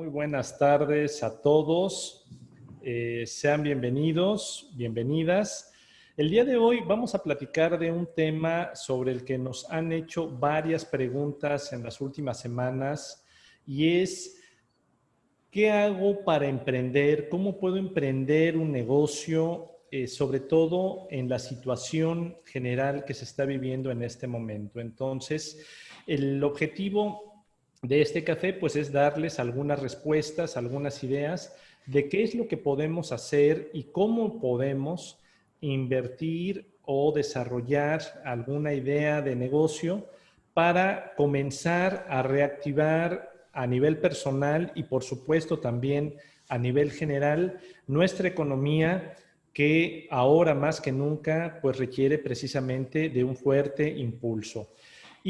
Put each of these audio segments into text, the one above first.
Muy buenas tardes a todos. Sean bienvenidos, bienvenidas. El día de hoy vamos a platicar de un tema sobre el que nos han hecho varias preguntas en las últimas semanas y es ¿qué hago para emprender? ¿Cómo puedo emprender un negocio? Sobre todo en la situación general que se está viviendo en este momento. Entonces, el objetivo de este café pues es darles algunas respuestas, algunas ideas de qué es lo que podemos hacer y cómo podemos invertir o desarrollar alguna idea de negocio para comenzar a reactivar a nivel personal y por supuesto también a nivel general nuestra economía, que ahora más que nunca pues requiere precisamente de un fuerte impulso.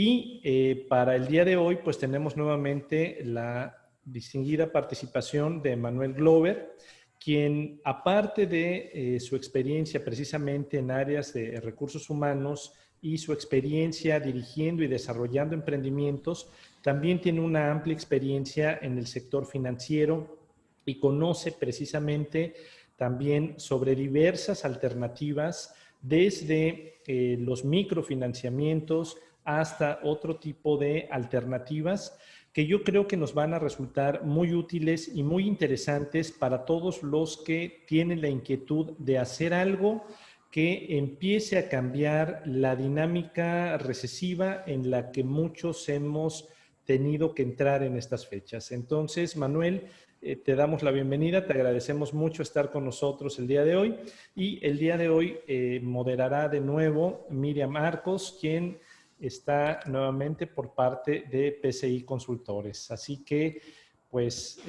Y para el día de hoy pues tenemos nuevamente la distinguida participación de Manuel Glover, quien aparte de su experiencia precisamente en áreas de recursos humanos y su experiencia dirigiendo y desarrollando emprendimientos, también tiene una amplia experiencia en el sector financiero y conoce precisamente también sobre diversas alternativas, desde los microfinanciamientos hasta otro tipo de alternativas que yo creo que nos van a resultar muy útiles y muy interesantes para todos los que tienen la inquietud de hacer algo que empiece a cambiar la dinámica recesiva en la que muchos hemos tenido que entrar en estas fechas. Entonces, Manuel, te damos la bienvenida, te agradecemos mucho estar con nosotros el día de hoy y el día de hoy moderará de nuevo Miriam Arcos, quien está nuevamente por parte de PCI Consultores. Así que, pues,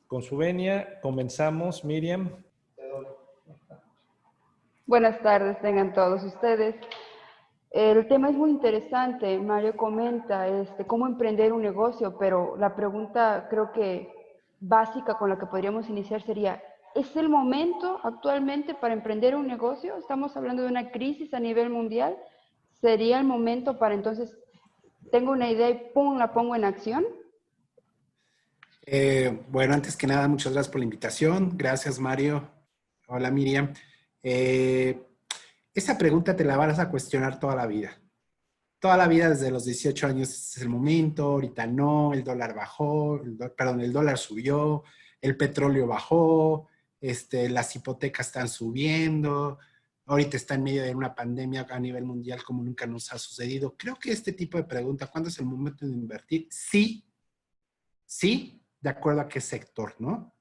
con su venia, comenzamos. Miriam. Buenas tardes, tengan todos ustedes. El tema es muy interesante. Mario comenta cómo emprender un negocio, pero la pregunta creo que básica con la que podríamos iniciar sería, ¿es el momento actualmente para emprender un negocio? Estamos hablando de una crisis a nivel mundial. ¿Sería el momento para entonces, tengo una idea y ¡pum!, la pongo en acción? Bueno, antes que nada, muchas gracias por la invitación. Gracias, Mario. Hola, Miriam. Esa pregunta te la vas a cuestionar toda la vida. Toda la vida, desde los 18 años es el momento, ahorita no, el dólar bajó, el dólar subió, el petróleo bajó, las hipotecas están subiendo, ahorita está en medio de una pandemia a nivel mundial como nunca nos ha sucedido. Creo que este tipo de preguntas, ¿cuándo es el momento de invertir? Sí, de acuerdo a qué sector, ¿no?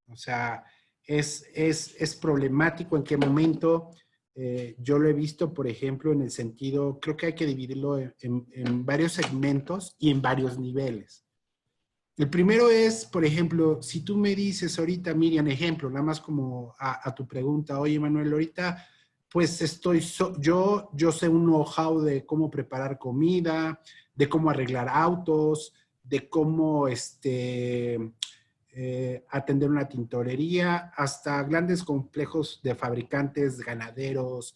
O sea, es problemático en qué momento. Yo lo he visto, por ejemplo, en el sentido, creo que hay que dividirlo en varios segmentos y en varios niveles. El primero es, por ejemplo, si tú me dices ahorita, Miriam, ejemplo, nada más como a tu pregunta, oye, Manuel, ahorita, pues yo sé un know-how de cómo preparar comida, de cómo arreglar autos, de cómo atender una tintorería, hasta grandes complejos de fabricantes, ganaderos,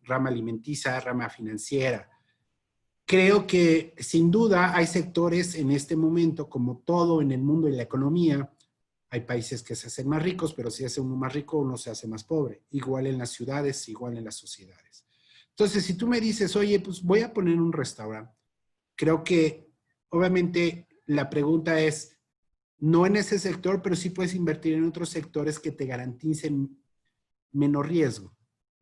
rama alimenticia, rama financiera. Creo que sin duda hay sectores en este momento, como todo en el mundo y la economía, hay países que se hacen más ricos, pero si hace uno más rico, uno se hace más pobre. Igual en las ciudades, igual en las sociedades. Entonces, si tú me dices, oye, pues voy a poner un restaurante, creo que obviamente la pregunta es, no en ese sector, pero sí puedes invertir en otros sectores que te garanticen menos riesgo,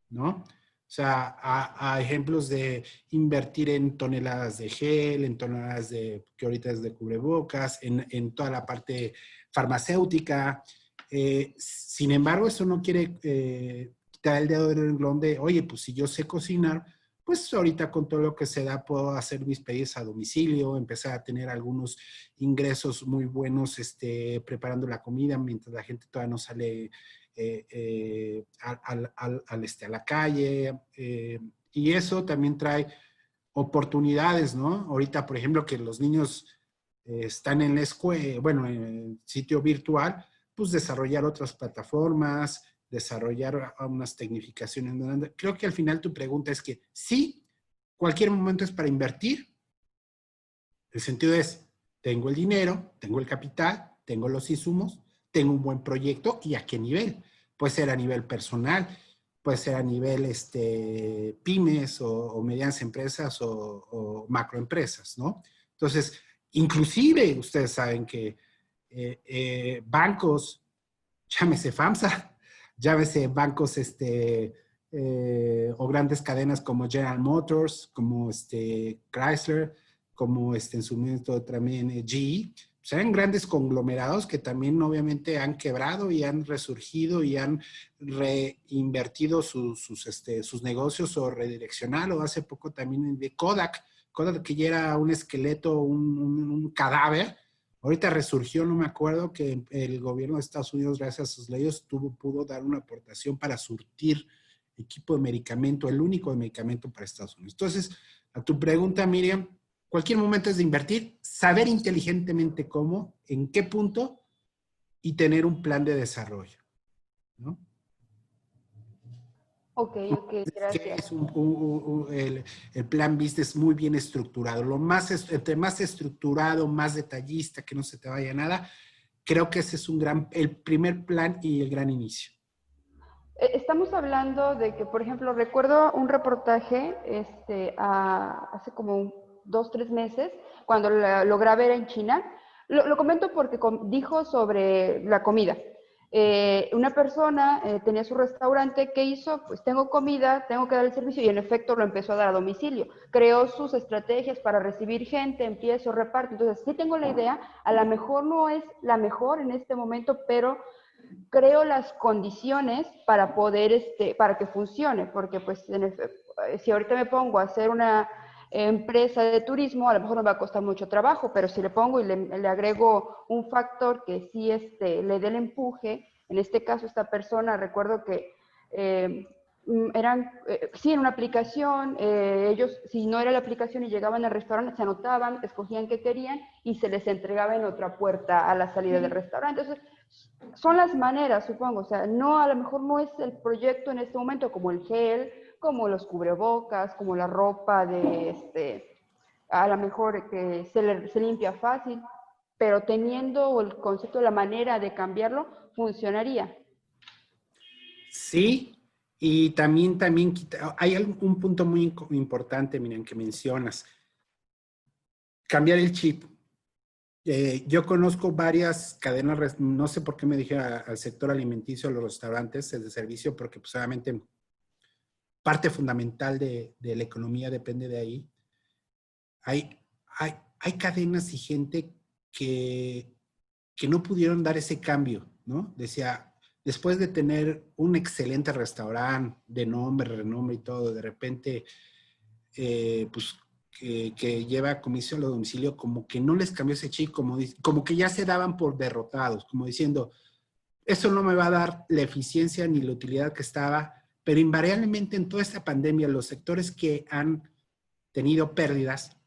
¿no? O sea, a ejemplos de invertir en toneladas de gel, en toneladas que ahorita es de cubrebocas, en toda la parte farmacéutica. Sin embargo, eso no quiere quitar el dedo del renglón de, oye, pues si yo sé cocinar, pues ahorita con todo lo que se da puedo hacer mis pedidos a domicilio, empezar a tener algunos ingresos muy buenos preparando la comida mientras la gente todavía no sale a la calle. Y eso también trae oportunidades, ¿no? Ahorita, por ejemplo, que los niños están en la escuela, bueno, en el sitio virtual, pues desarrollar otras plataformas, desarrollar unas tecnificaciones. Creo que al final tu pregunta es que sí, cualquier momento es para invertir. El sentido es, Tengo el dinero, tengo el capital, tengo los insumos, tengo un buen proyecto y a qué nivel. Puede ser a nivel personal, puede ser a nivel pymes o medianas empresas o macroempresas, ¿no? Entonces, inclusive ustedes saben que bancos, llámese FAMSA, llámese bancos o grandes cadenas como General Motors, como Chrysler, como en su momento también GE, pues eran grandes conglomerados que también obviamente han quebrado y han resurgido y han reinvertido sus negocios o redireccionado. Hace poco también de Kodak que ya era un esqueleto, un cadáver. Ahorita resurgió, no me acuerdo, que el gobierno de Estados Unidos, gracias a sus leyes, pudo dar una aportación para surtir equipo de medicamento, el único de medicamento para Estados Unidos. Entonces, a tu pregunta, Miriam, cualquier momento es de invertir, saber inteligentemente cómo, en qué punto y tener un plan de desarrollo, ¿no? Ok, gracias. Es el plan business muy bien estructurado. Entre más estructurado, más detallista, que no se te vaya nada, creo que ese es el primer plan y el gran inicio. Estamos hablando de que, por ejemplo, recuerdo un reportaje hace como 2, 3 meses, cuando lo grabé en China. Lo comento porque dijo sobre la comida. Una persona tenía su restaurante. ¿Qué hizo? Pues tengo comida, tengo que dar el servicio, y en efecto lo empezó a dar a domicilio. Creó sus estrategias para recibir gente, empiezo, reparto. Entonces, sí tengo la idea, a lo mejor no es la mejor en este momento, pero creo las condiciones para poder, para que funcione, porque pues si ahorita me pongo a hacer una empresa de turismo, a lo mejor me va a costar mucho trabajo, pero si le pongo y le agrego un factor que sí le dé el empuje, en este caso esta persona, recuerdo que sí, en una aplicación, ellos, si no era la aplicación y llegaban al restaurante, se anotaban, escogían qué querían y se les entregaba en otra puerta a la salida del restaurante. Entonces, son las maneras, supongo, o sea, no, a lo mejor no es el proyecto en este momento como el gel, como los cubrebocas, como la ropa a lo mejor que se limpia fácil, pero teniendo el concepto de la manera de cambiarlo, funcionaría. Sí, y también hay un punto muy importante, miren, que mencionas. Cambiar el chip. Yo conozco varias cadenas, no sé por qué me dije al sector alimenticio, a los restaurantes, el de servicio, porque pues obviamente parte fundamental de la economía depende de ahí. Hay cadenas y gente que no pudieron dar ese cambio, ¿no? Decía, después de tener un excelente restaurante de nombre, renombre y todo, de repente, pues, que lleva comisión a domicilio, como que no les cambió ese chip, como que ya se daban por derrotados, como diciendo, eso no me va a dar la eficiencia ni la utilidad que estaba, pero invariablemente en toda esta pandemia, los sectores que han tenido pérdidas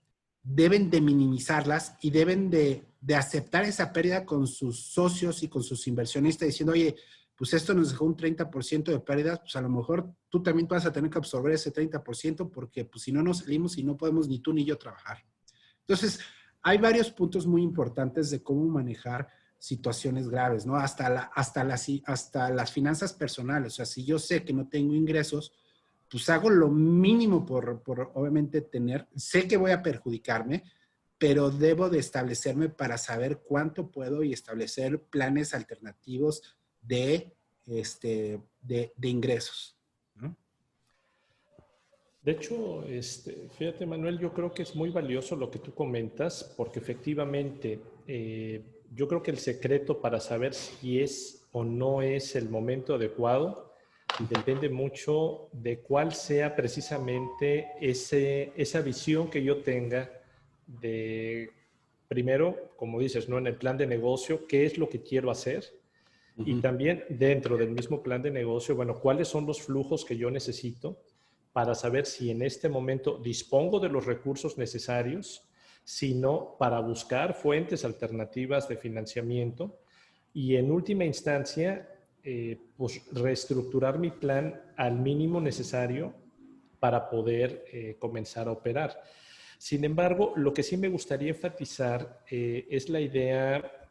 deben de minimizarlas y deben de aceptar esa pérdida con sus socios y con sus inversionistas, diciendo, oye, pues esto nos dejó un 30% de pérdidas, pues a lo mejor tú también vas a tener que absorber ese 30% porque pues si no nos salimos y no podemos ni tú ni yo trabajar. Entonces, hay varios puntos muy importantes de cómo manejar situaciones graves, ¿no? Hasta las finanzas personales. O sea, si yo sé que no tengo ingresos, pues hago lo mínimo por obviamente sé que voy a perjudicarme, pero debo de establecerme para saber cuánto puedo y establecer planes alternativos de ingresos, ¿no? De hecho, fíjate, Manuel, yo creo que es muy valioso lo que tú comentas, porque efectivamente yo creo que el secreto para saber si es o no es el momento adecuado depende mucho de cuál sea precisamente esa visión que yo tenga de, primero, como dices, ¿no? En el plan de negocio, qué es lo que quiero hacer. Y también dentro del mismo plan de negocio, bueno, cuáles son los flujos que yo necesito para saber si en este momento dispongo de los recursos necesarios, si no, para buscar fuentes alternativas de financiamiento y en última instancia, pues reestructurar mi plan al mínimo necesario para poder comenzar a operar. Sin embargo, lo que sí me gustaría enfatizar es la idea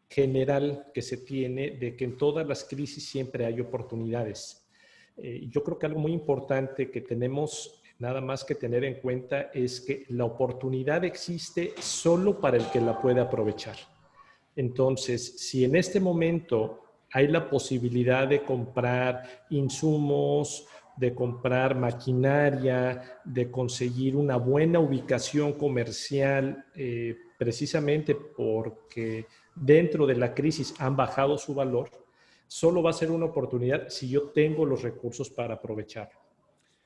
general que se tiene de que en todas las crisis siempre hay oportunidades. Yo creo que algo muy importante que tenemos nada más que tener en cuenta es que la oportunidad existe solo para el que la puede aprovechar. Entonces, si en este momento hay la posibilidad de comprar insumos, de comprar maquinaria, de conseguir una buena ubicación comercial, precisamente porque dentro de la crisis han bajado su valor, solo va a ser una oportunidad si yo tengo los recursos para aprovecharlo.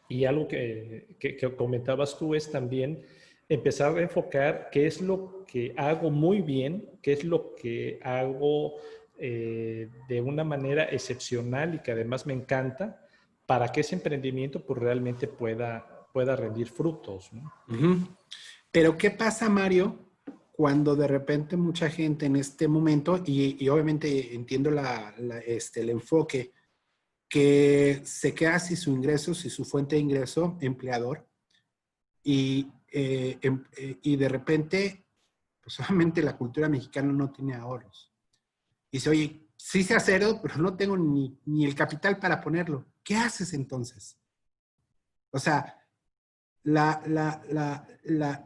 Y algo que comentabas tú es también empezar a enfocar qué es lo que hago muy bien, qué es lo que hago de una manera excepcional y que además me encanta, para que ese emprendimiento pues realmente pueda rendir frutos, ¿no? Pero ¿qué pasa, Mario, cuando de repente mucha gente en este momento, y obviamente entiendo el enfoque, que se queda sin su ingreso, sin su fuente de ingreso, empleador, y de repente, pues solamente la cultura mexicana no tiene ahorros. Y dice, oye, sí sé hacerlo, pero no tengo ni el capital para ponerlo. ¿Qué haces entonces? O sea,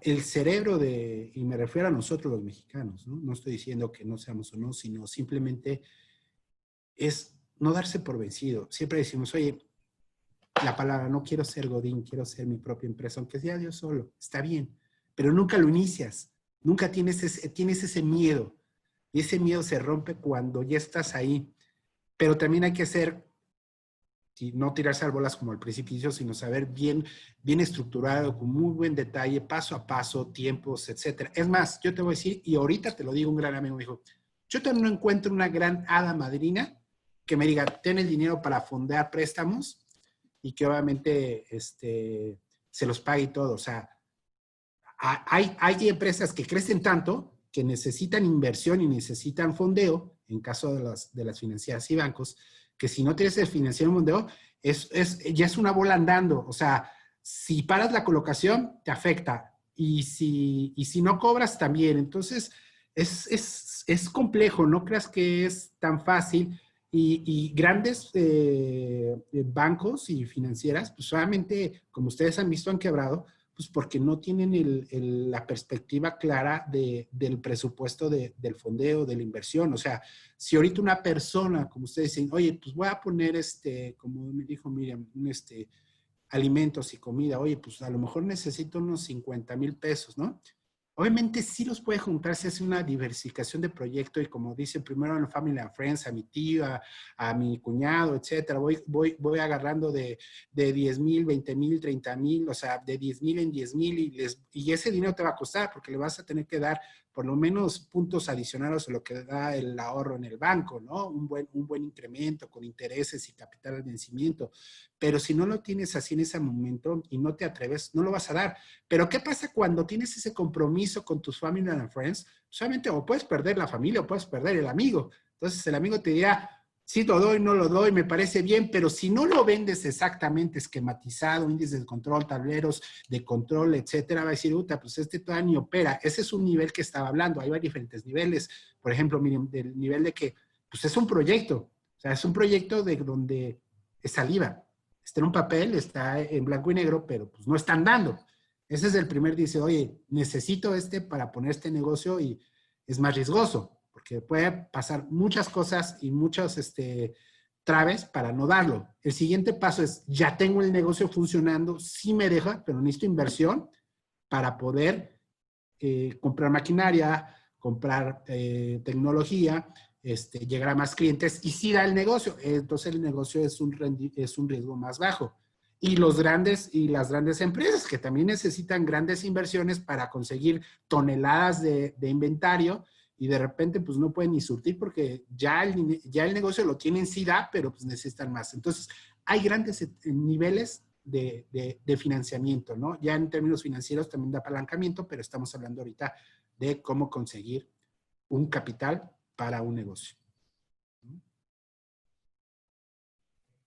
el cerebro y me refiero a nosotros los mexicanos, ¿no? No estoy diciendo que no seamos o no, sino simplemente es no darse por vencido. Siempre decimos, oye, la palabra, no quiero ser Godín, quiero ser mi propia empresa, aunque sea yo solo, está bien, pero nunca lo inicias, nunca tienes ese miedo, y ese miedo se rompe cuando ya estás ahí, pero también hay que ser, y no tirarse al bolas como al principio, sino saber bien estructurado, con muy buen detalle, paso a paso, tiempos, etcétera. Es más, yo te voy a decir, y ahorita te lo digo, un gran amigo me dijo, yo también no encuentro una gran hada madrina que me diga, ten el dinero para fondear préstamos y que obviamente se los pague y todo. O sea, hay empresas que crecen tanto que necesitan inversión y necesitan fondeo, en caso de las financieras y bancos, que si no tienes el financiero y fondeo, ya es una bola andando. O sea, si paras la colocación, te afecta. Y si no cobras, también. Entonces, es complejo. No creas que es tan fácil. Y grandes bancos y financieras, pues solamente, como ustedes han visto, han quebrado, pues porque no tienen la perspectiva clara del presupuesto del fondeo, de la inversión. O sea, si ahorita una persona, como ustedes dicen, oye, pues voy a poner como me dijo Miriam, alimentos y comida, oye, pues a lo mejor necesito unos 50,000 pesos, ¿no? Obviamente sí los puede juntar si hace una diversificación de proyecto y como dice, primero en Family and Friends, a mi tía, a mi cuñado, etcétera. Voy agarrando de 10,000, 20,000, 30,000, o sea, de 10,000 en 10,000 y ese dinero te va a costar porque le vas a tener que dar por lo menos puntos adicionales a lo que da el ahorro en el banco, ¿no? Un buen incremento con intereses y capital al vencimiento. Pero si no lo tienes así en ese momento y no te atreves, no lo vas a dar. Pero ¿qué pasa cuando tienes ese compromiso con tus family and friends? Solamente o puedes perder la familia o puedes perder el amigo. Entonces el amigo te dirá, sí lo doy, no lo doy, me parece bien, pero si no lo vendes exactamente esquematizado, índices de control, tableros de control, etcétera, va a decir, pues todavía ni opera. Ese es un nivel que estaba hablando. Hay diferentes niveles. Por ejemplo, miren, del nivel de que, pues es un proyecto. O sea, es un proyecto de donde es saliva. Está en un papel, está en blanco y negro, pero pues no están dando. Ese es el primer, dice, oye, necesito para poner este negocio y es más riesgoso, porque puede pasar muchas cosas y muchas traves para no darlo. El siguiente paso es, ya tengo el negocio funcionando, sí me deja, pero necesito inversión para poder comprar maquinaria, comprar tecnología, llegar a más clientes y sí da el negocio. Entonces el negocio es un riesgo más bajo. Y las grandes empresas que también necesitan grandes inversiones para conseguir toneladas de inventario y de repente pues no pueden ni surtir porque ya el negocio lo tienen, sí da, pero pues necesitan más. Entonces hay grandes niveles de financiamiento, ¿no? Ya en términos financieros también da apalancamiento, pero estamos hablando ahorita de cómo conseguir un capital para un negocio.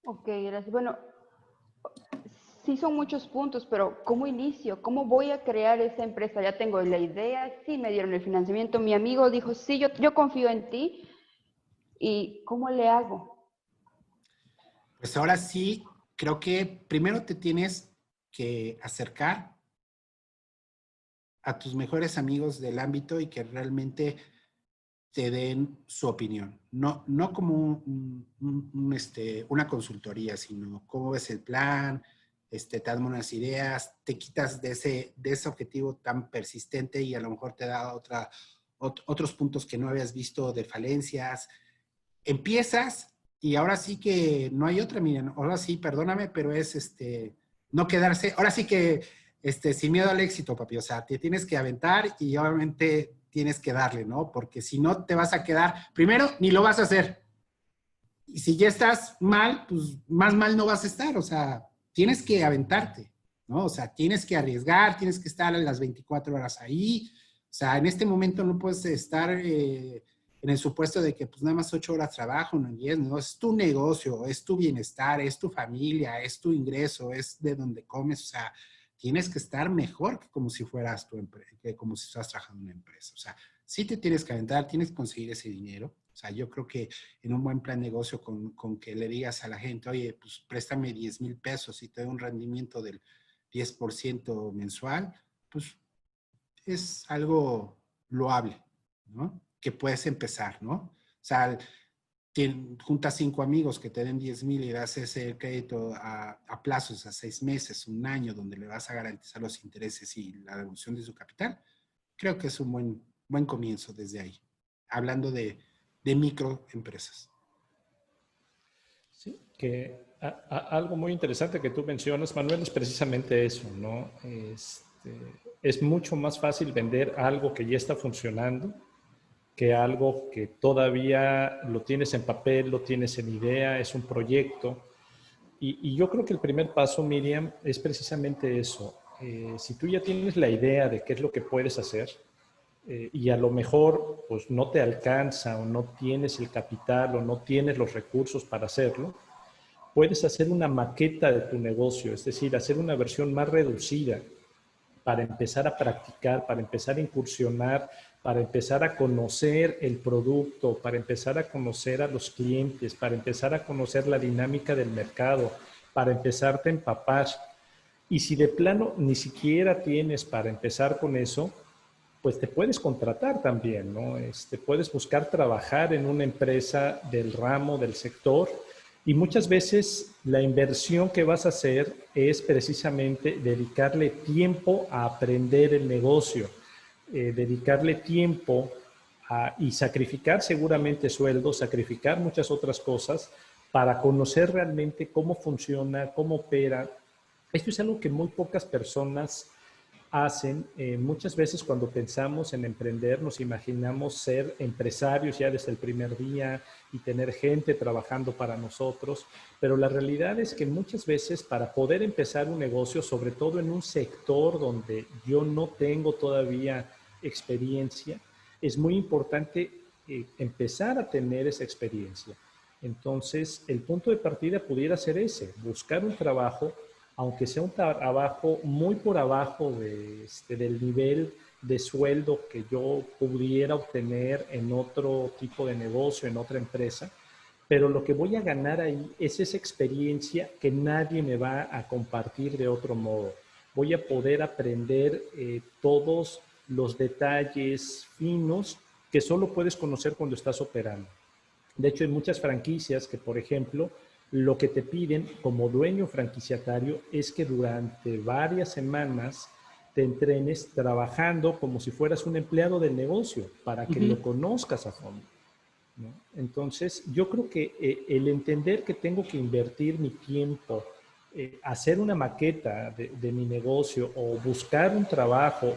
Ok, gracias. Bueno, sí son muchos puntos, pero ¿cómo inicio? ¿Cómo voy a crear esa empresa? Ya tengo la idea, sí me dieron el financiamiento, mi amigo dijo, sí, yo confío en ti, ¿y cómo le hago? Pues ahora sí, creo que primero te tienes que acercar a tus mejores amigos del ámbito y que realmente te den su opinión. No como una consultoría, sino cómo ves el plan, te dan unas ideas, te quitas de ese objetivo tan persistente y a lo mejor te da otros puntos que no habías visto de falencias. Empiezas y ahora sí que no hay otra, miren, ahora sí, perdóname, pero es no quedarse, ahora sí que sin miedo al éxito, papi, o sea, te tienes que aventar y obviamente tienes que darle, ¿no? Porque si no te vas a quedar, primero, ni lo vas a hacer. Y si ya estás mal, pues más mal no vas a estar, o sea, tienes que aventarte, ¿no? O sea, tienes que arriesgar, tienes que estar a las 24 horas ahí, o sea, en este momento no puedes estar en el supuesto de que pues nada más 8 horas trabajo, no 10, no, es tu negocio, es tu bienestar, es tu familia, es tu ingreso, es de donde comes, o sea, tienes que estar mejor que como si fueras tu empresa, que como si estás trabajando en una empresa, o sea, sí te tienes que aventar, tienes que conseguir ese dinero, o sea, yo creo que en un buen plan de negocio con que le digas a la gente, oye, pues préstame 10,000 pesos y te doy un rendimiento del 10% mensual, pues es algo loable, ¿no? Que puedes empezar, ¿no? O sea, juntas 5 amigos que te den 10,000 y das ese crédito a plazos, a 6 meses, un año, donde le vas a garantizar los intereses y la devolución de su capital, creo que es un buen comienzo desde ahí. Hablando de microempresas. Sí, que algo muy interesante que tú mencionas, Manuel, es precisamente eso, ¿no? Es mucho más fácil vender algo que ya está funcionando que algo que todavía lo tienes en papel, lo tienes en idea, es un proyecto. Y yo creo que el primer paso, Miriam, es precisamente eso. Si tú ya tienes la idea de qué es lo que puedes hacer, y a lo mejor pues no te alcanza o no tienes el capital o no tienes los recursos para hacerlo, puedes hacer una maqueta de tu negocio, es decir, hacer una versión más reducida para empezar a practicar, para empezar a incursionar, para empezar a conocer el producto, para empezar a conocer a los clientes, para empezar a conocer la dinámica del mercado, para empezarte a empapar. Y si de plano ni siquiera tienes para empezar con eso, pues te puedes contratar también, ¿no? Puedes buscar trabajar en una empresa del ramo, del sector, y muchas veces la inversión que vas a hacer es precisamente dedicarle tiempo a aprender el negocio, dedicarle tiempo y sacrificar seguramente sueldos, sacrificar muchas otras cosas para conocer realmente cómo funciona, cómo opera. Esto es algo que muy pocas personas hacen. Muchas veces cuando pensamos en emprender nos imaginamos ser empresarios ya desde el primer día y tener gente trabajando para nosotros, pero la realidad es que muchas veces para poder empezar un negocio, sobre todo en un sector donde yo no tengo todavía experiencia, es muy importante empezar a tener esa experiencia. Entonces, el punto de partida pudiera ser ese, buscar un trabajo, aunque sea un trabajo muy por abajo del nivel de sueldo que yo pudiera obtener en otro tipo de negocio, en otra empresa, pero lo que voy a ganar ahí es esa experiencia que nadie me va a compartir de otro modo. Voy a poder aprender todos los detalles finos que solo puedes conocer cuando estás operando. De hecho, hay muchas franquicias que, por ejemplo, lo que te piden como dueño franquiciatario es que durante varias semanas te entrenes trabajando como si fueras un empleado del negocio para que lo conozcas a fondo, ¿no? Entonces, yo creo que el entender que tengo que invertir mi tiempo, hacer una maqueta de mi negocio o buscar un trabajo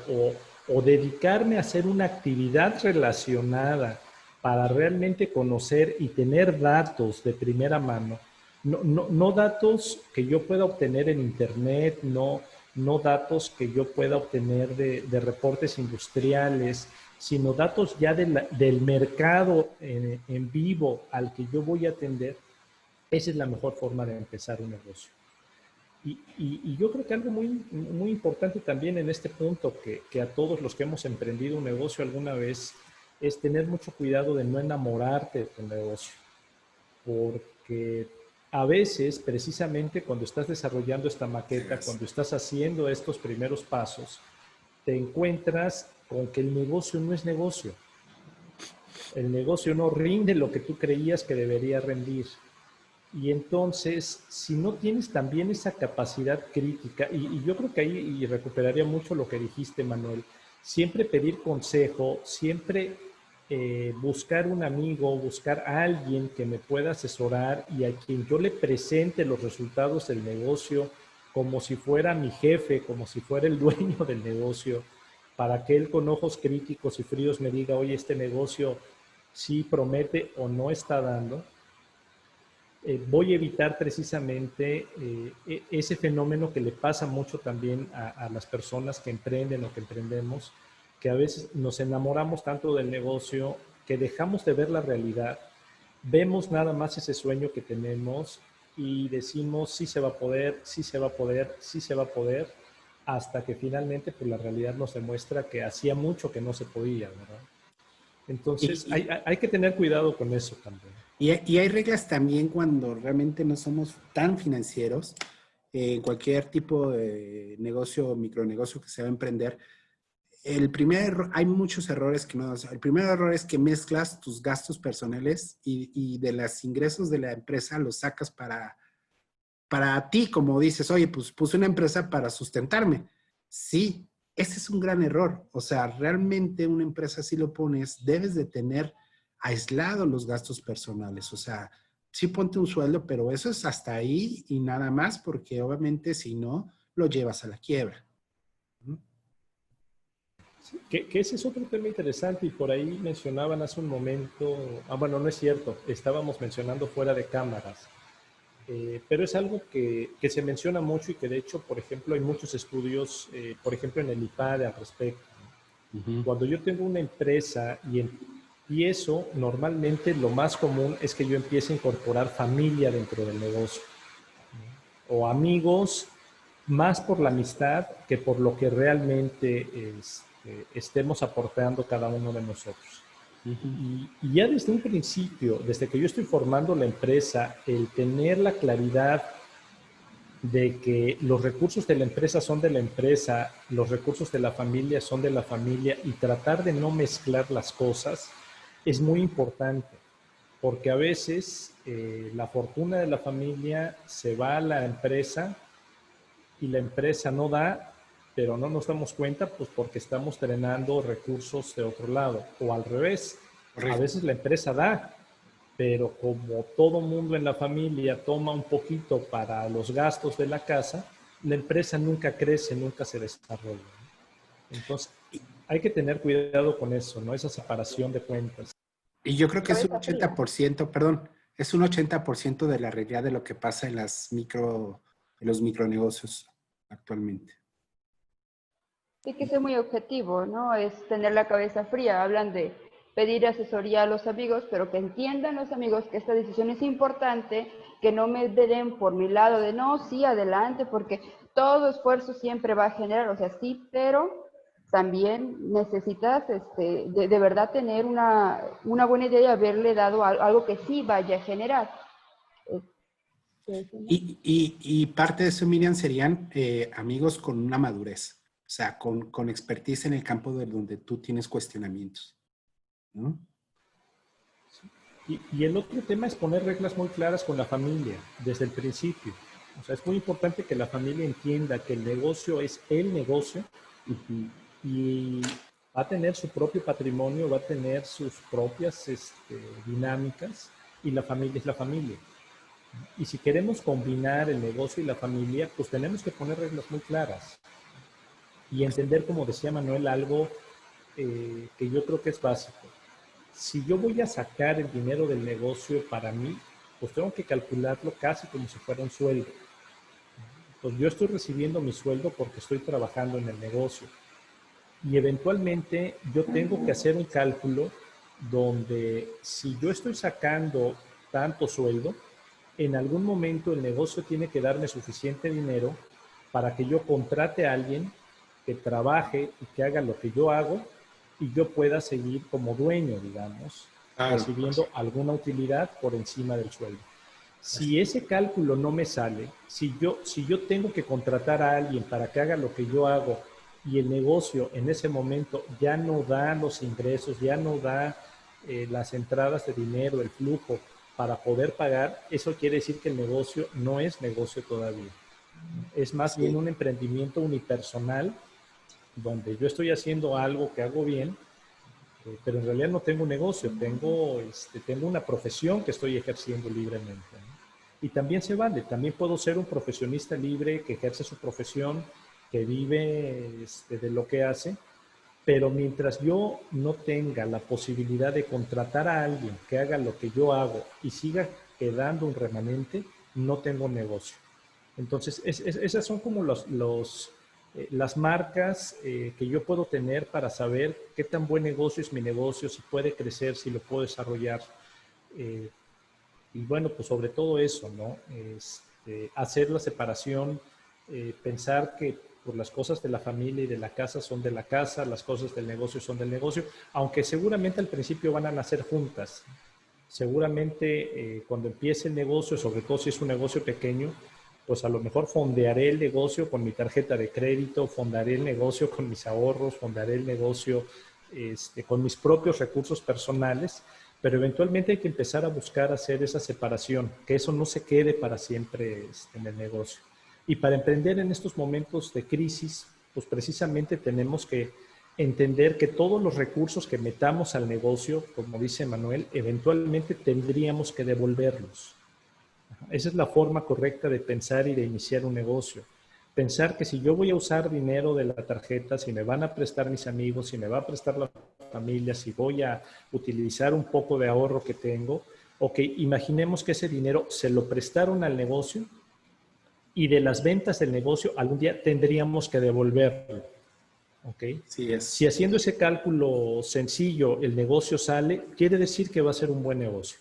o dedicarme a hacer una actividad relacionada para realmente conocer y tener datos de primera mano, no datos que yo pueda obtener en internet, no datos que yo pueda obtener de reportes industriales, sino datos ya del mercado en vivo al que yo voy a atender. Esa es la mejor forma de empezar un negocio. Y yo creo que algo muy importante también en este punto, que a todos los que hemos emprendido un negocio alguna vez, es tener mucho cuidado de no enamorarte de tu negocio. Porque a veces, precisamente cuando estás desarrollando esta maqueta, cuando estás haciendo estos primeros pasos, te encuentras con que el negocio no es negocio. El negocio no rinde lo que tú creías que debería rendir. Y entonces, si no tienes también esa capacidad crítica, y yo creo que ahí y recuperaría mucho lo que dijiste, Manuel, siempre pedir consejo, siempre buscar un amigo, buscar a alguien que me pueda asesorar y a quien yo le presente los resultados del negocio como si fuera mi jefe, como si fuera el dueño del negocio, para que él con ojos críticos y fríos me diga, oye, este negocio sí promete o no está dando. Voy a evitar precisamente ese fenómeno que le pasa mucho también a las personas que emprenden o que emprendemos, que a veces nos enamoramos tanto del negocio que dejamos de ver la realidad, vemos nada más ese sueño que tenemos y decimos sí se va a poder, sí se va a poder, sí se va a poder, hasta que finalmente pues, la realidad nos demuestra que hacía mucho que no se podía, ¿verdad? Entonces Y, hay que tener cuidado con eso también. y hay reglas también cuando realmente no somos tan financieros, en cualquier tipo de negocio o micronegocio que se va a emprender. Hay muchos errores que no. El primer error es que mezclas tus gastos personales y de los ingresos de la empresa los sacas para ti, como dices, oye, pues puse una empresa para sustentarme. Sí, ese es un gran error. O sea, realmente una empresa, si lo pones, debes de tener aislado los gastos personales. O sea, sí ponte un sueldo, pero eso es hasta ahí y nada más, porque obviamente si no, lo llevas a la quiebra. Que ese es otro tema interesante y por ahí mencionaban hace un momento, bueno, no es cierto, estábamos mencionando fuera de cámaras, pero es algo que se menciona mucho y que de hecho, por ejemplo, hay muchos estudios, por ejemplo, en el IPADE al respecto. Ujú. Cuando yo tengo una empresa y empiezo, normalmente lo más común es que yo empiece a incorporar familia dentro del negocio o amigos, más por la amistad que por lo que realmente estemos aportando cada uno de nosotros. Ujú. Y ya desde un principio, desde que yo estoy formando la empresa, el tener la claridad de que los recursos de la empresa son de la empresa, los recursos de la familia son de la familia y tratar de no mezclar las cosas es muy importante, porque a veces la fortuna de la familia se va a la empresa y la empresa no da, pero no nos damos cuenta, pues porque estamos drenando recursos de otro lado, o al revés, a Correcto. veces la empresa da, pero como todo mundo en la familia toma un poquito para los gastos de la casa, la empresa nunca crece, nunca se desarrolla. Entonces, hay que tener cuidado con eso, ¿no? Esa separación de cuentas. Y yo creo que es un Cabeza fría. 80%, perdón, es un 80% de la realidad de lo que pasa en los micronegocios actualmente. Hay que ser muy objetivo, ¿no? Es tener la cabeza fría. Hablan de pedir asesoría a los amigos, pero que entiendan los amigos que esta decisión es importante, que no me den por mi lado de no, sí, adelante, porque todo esfuerzo siempre va a generar, o sea, sí, pero también necesitas de verdad tener una buena idea y haberle dado algo que sí vaya a generar. Este, ¿no? Y parte de eso, Miriam, serían amigos con una madurez, o sea, con expertise en el campo de donde tú tienes cuestionamientos, ¿no? Y el otro tema es poner reglas muy claras con la familia desde el principio. O sea, es muy importante que la familia entienda que el negocio es el negocio Ujú. y va a tener su propio patrimonio, va a tener sus propias dinámicas y la familia es la familia. Y si queremos combinar el negocio y la familia, pues tenemos que poner reglas muy claras y entender, como decía Manuel, algo que yo creo que es básico. Si yo voy a sacar el dinero del negocio para mí, pues tengo que calcularlo casi como si fuera un sueldo. Pues yo estoy recibiendo mi sueldo porque estoy trabajando en el negocio. Y eventualmente yo tengo que hacer un cálculo donde si yo estoy sacando tanto sueldo, en algún momento el negocio tiene que darme suficiente dinero para que yo contrate a alguien que trabaje y que haga lo que yo hago y yo pueda seguir como dueño, digamos, Claro. recibiendo alguna utilidad por encima del sueldo. Si ese cálculo no me sale, si yo tengo que contratar a alguien para que haga lo que yo hago y el negocio en ese momento ya no da los ingresos, ya no da las entradas de dinero, el flujo para poder pagar, eso quiere decir que el negocio no es negocio todavía. Es más bien un emprendimiento unipersonal donde yo estoy haciendo algo que hago bien, pero en realidad no tengo un negocio, tengo una profesión que estoy ejerciendo libremente, ¿no? Y también se vale, también puedo ser un profesionista libre que ejerce su profesión, que vive de lo que hace, pero mientras yo no tenga la posibilidad de contratar a alguien que haga lo que yo hago y siga quedando un remanente, no tengo negocio. Entonces, esas son como las marcas que yo puedo tener para saber qué tan buen negocio es mi negocio, si puede crecer, si lo puedo desarrollar. Y bueno, pues sobre todo eso, ¿no? Hacer la separación, pensar que pues, las cosas de la familia y de la casa son de la casa, las cosas del negocio son del negocio, aunque seguramente al principio van a nacer juntas. Seguramente cuando empiece el negocio, sobre todo si es un negocio pequeño, pues a lo mejor fondearé el negocio con mi tarjeta de crédito, fondaré el negocio con mis ahorros, fondaré el negocio con mis propios recursos personales, pero eventualmente hay que empezar a buscar hacer esa separación, que eso no se quede para siempre en el negocio. Y para emprender en estos momentos de crisis, pues precisamente tenemos que entender que todos los recursos que metamos al negocio, como dice Manuel, eventualmente tendríamos que devolverlos. Esa es la forma correcta de pensar y de iniciar un negocio. Pensar que si yo voy a usar dinero de la tarjeta, si me van a prestar mis amigos, si me va a prestar la familia, si voy a utilizar un poco de ahorro que tengo, ok, imaginemos que ese dinero se lo prestaron al negocio y de las ventas del negocio algún día tendríamos que devolverlo. ¿Okay? Sí es. Si haciendo ese cálculo sencillo el negocio sale, quiere decir que va a ser un buen negocio.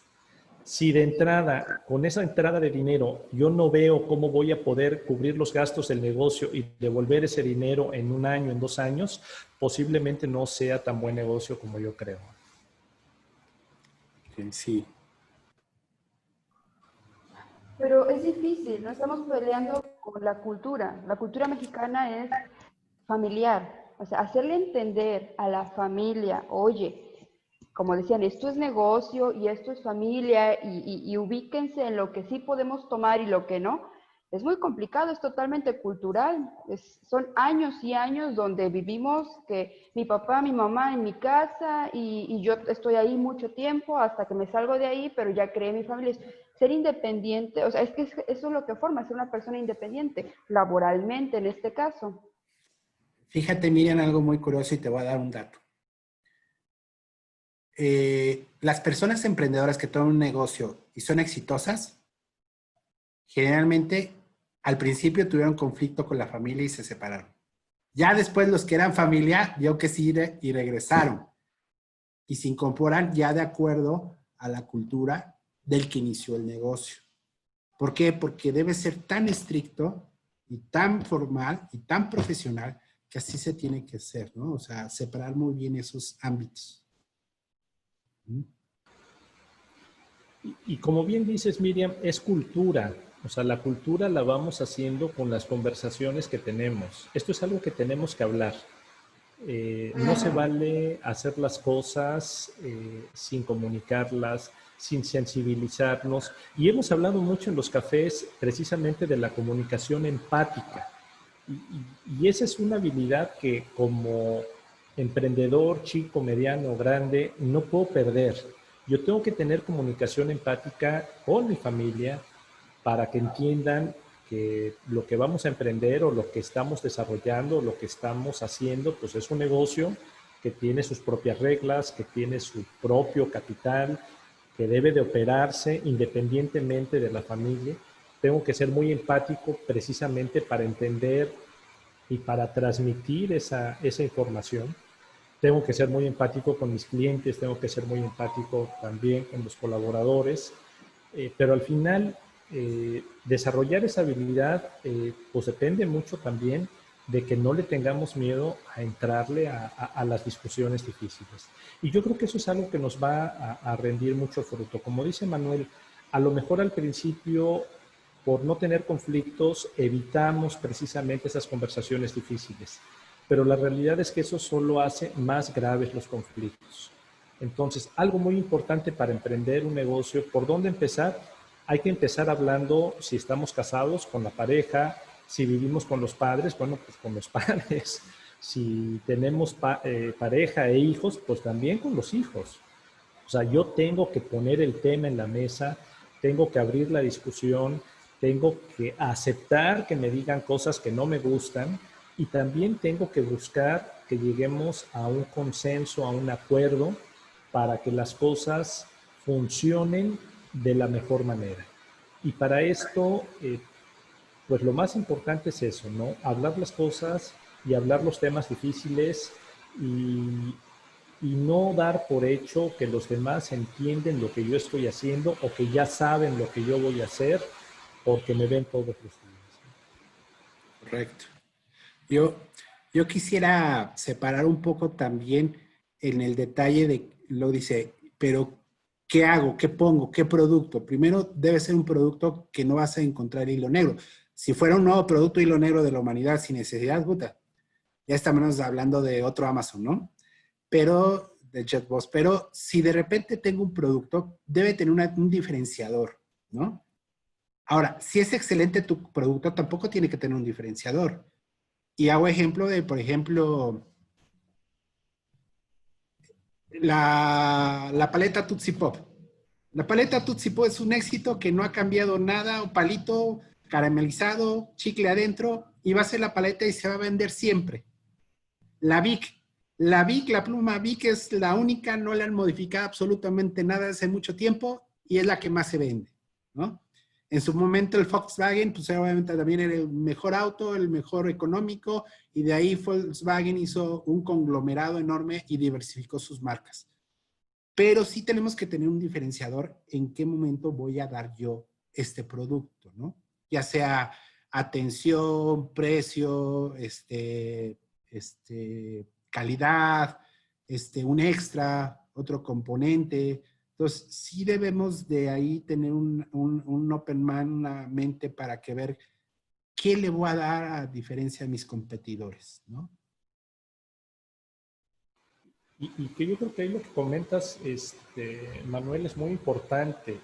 Si de entrada, con esa entrada de dinero, yo no veo cómo voy a poder cubrir los gastos del negocio y devolver ese dinero en un año, en 2 años, posiblemente no sea tan buen negocio como yo creo. Sí. Pero es difícil, no estamos peleando con la cultura. La cultura mexicana es familiar. O sea, hacerle entender a la familia, oye, como decían, esto es negocio y esto es familia y ubíquense en lo que sí podemos tomar y lo que no. Es muy complicado, es totalmente cultural. Son años y años donde vivimos que mi papá, mi mamá en mi casa y yo estoy ahí mucho tiempo hasta que me salgo de ahí, pero ya creé mi familia. Ser independiente, o sea, es que eso es lo que forma, ser una persona independiente, laboralmente en este caso. Fíjate, Miriam, algo muy curioso y te voy a dar un dato. Las personas emprendedoras que toman un negocio y son exitosas, generalmente al principio tuvieron conflicto con la familia y se separaron. Ya después los que eran familia, vio que sí y regresaron. Y se incorporan ya de acuerdo a la cultura del que inició el negocio. ¿Por qué? Porque debe ser tan estricto y tan formal y tan profesional que así se tiene que hacer, ¿no? O sea, separar muy bien esos ámbitos. Y como bien dices, Miriam, es cultura. O sea, la cultura la vamos haciendo con las conversaciones que tenemos. Esto es algo que tenemos que hablar. No se vale hacer las cosas sin comunicarlas, sin sensibilizarnos. Y hemos hablado mucho en los cafés precisamente de la comunicación empática. Y esa es una habilidad que como emprendedor, chico, mediano, grande, no puedo perder. Yo tengo que tener comunicación empática con mi familia para que entiendan que lo que vamos a emprender o lo que estamos desarrollando, lo que estamos haciendo, pues es un negocio que tiene sus propias reglas, que tiene su propio capital, que debe de operarse independientemente de la familia. Tengo que ser muy empático precisamente para entender y para transmitir esa información. Tengo que ser muy empático con mis clientes, tengo que ser muy empático también con los colaboradores, pero al final desarrollar esa habilidad, pues depende mucho también de que no le tengamos miedo a entrarle a las discusiones difíciles. Y yo creo que eso es algo que nos va a rendir mucho fruto. Como dice Manuel, a lo mejor al principio, por no tener conflictos, evitamos precisamente esas conversaciones difíciles. Pero la realidad es que eso solo hace más graves los conflictos. Entonces, algo muy importante para emprender un negocio, ¿por dónde empezar? Hay que empezar hablando si estamos casados con la pareja, si vivimos con los padres, bueno, pues con los padres. Si tenemos pareja e hijos, pues también con los hijos. O sea, yo tengo que poner el tema en la mesa, tengo que abrir la discusión, tengo que aceptar que me digan cosas que no me gustan y también tengo que buscar que lleguemos a un consenso, a un acuerdo para que las cosas funcionen de la mejor manera. Y para esto, pues lo más importante es eso, ¿no? Hablar las cosas y hablar los temas difíciles y, y no dar por hecho que los demás entienden lo que yo estoy haciendo o que ya saben lo que yo voy a hacer porque me ven todos los días. Correcto. Yo, yo quisiera separar un poco también en el detalle de, lo dice, pero ¿qué hago? ¿Qué pongo? ¿Qué producto? Primero debe ser un producto que no vas a encontrar hilo negro. Si fuera un nuevo producto hilo negro de la humanidad sin necesidad, puta, ya estamos hablando de otro Amazon, ¿no? Pero, de JetBoss, pero si de repente tengo un producto, debe tener un diferenciador, ¿no? Ahora, si es excelente tu producto, tampoco tiene que tener un diferenciador. Y hago ejemplo de, por ejemplo, la paleta Tootsie Pop. La paleta Tootsie Pop es un éxito que no ha cambiado nada, o palito caramelizado, chicle adentro, y va a ser la paleta y se va a vender siempre. La Bic. La Bic, la pluma Bic es la única, no la han modificado absolutamente nada hace mucho tiempo y es la que más se vende, ¿no? En su momento el Volkswagen, pues obviamente también era el mejor auto, el mejor económico, y de ahí Volkswagen hizo un conglomerado enorme y diversificó sus marcas. Pero sí tenemos que tener un diferenciador en qué momento voy a dar yo este producto, ¿no? Ya sea atención, precio, calidad, un extra, otro componente. Entonces, sí debemos de ahí tener un open mind, una mente para que ver qué le voy a dar a diferencia de mis competidores, ¿no? Y que yo creo que ahí lo que comentas, Manuel, es muy importante.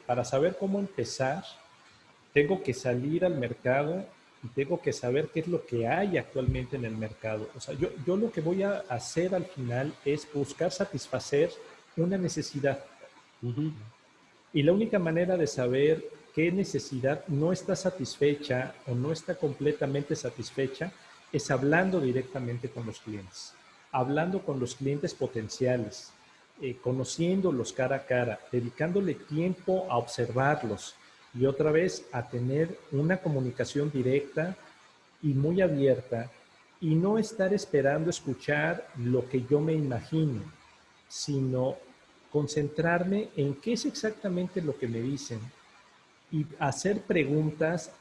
Para saber cómo empezar, tengo que salir al mercado y tengo que saber qué es lo que hay actualmente en el mercado. O sea, yo lo que voy a hacer al final es buscar satisfacer una necesidad. Uh-huh. Y la única manera de saber qué necesidad no está satisfecha o no está completamente satisfecha es hablando directamente con los clientes, hablando con los clientes potenciales, conociéndolos cara a cara, dedicándole tiempo a observarlos y otra vez a tener una comunicación directa y muy abierta y no estar esperando escuchar lo que yo me imagino, sino concentrarme en qué es exactamente lo que me dicen y hacer preguntas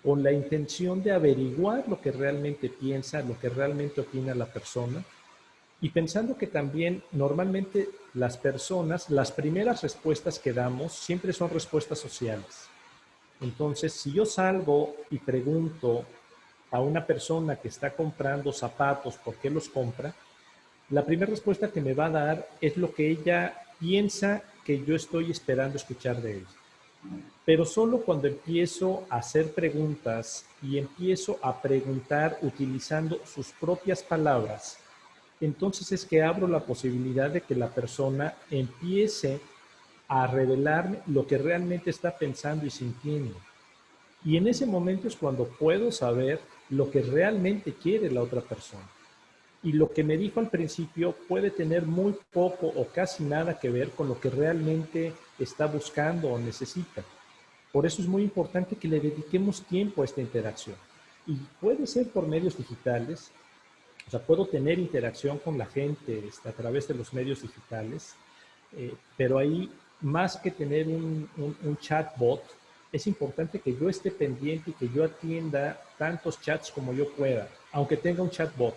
con la intención de averiguar lo que realmente piensa, lo que realmente opina la persona y pensando que también normalmente las personas, las primeras respuestas que damos siempre son respuestas sociales. Entonces, si yo salgo y pregunto a una persona que está comprando zapatos por qué los compra, la primera respuesta que me va a dar es lo que ella piensa que yo estoy esperando escuchar de ella. Pero solo cuando empiezo a hacer preguntas y empiezo a preguntar utilizando sus propias palabras, entonces es que abro la posibilidad de que la persona empiece a revelarme lo que realmente está pensando y sintiendo. Y en ese momento es cuando puedo saber lo que realmente quiere la otra persona. Y lo que me dijo al principio puede tener muy poco o casi nada que ver con lo que realmente está buscando o necesita. Por eso es muy importante que le dediquemos tiempo a esta interacción. Y puede ser por medios digitales, o sea, puedo tener interacción con la gente a través de los medios digitales, pero ahí, más que tener un chatbot, es importante que yo esté pendiente y que yo atienda tantos chats como yo pueda, aunque tenga un chatbot.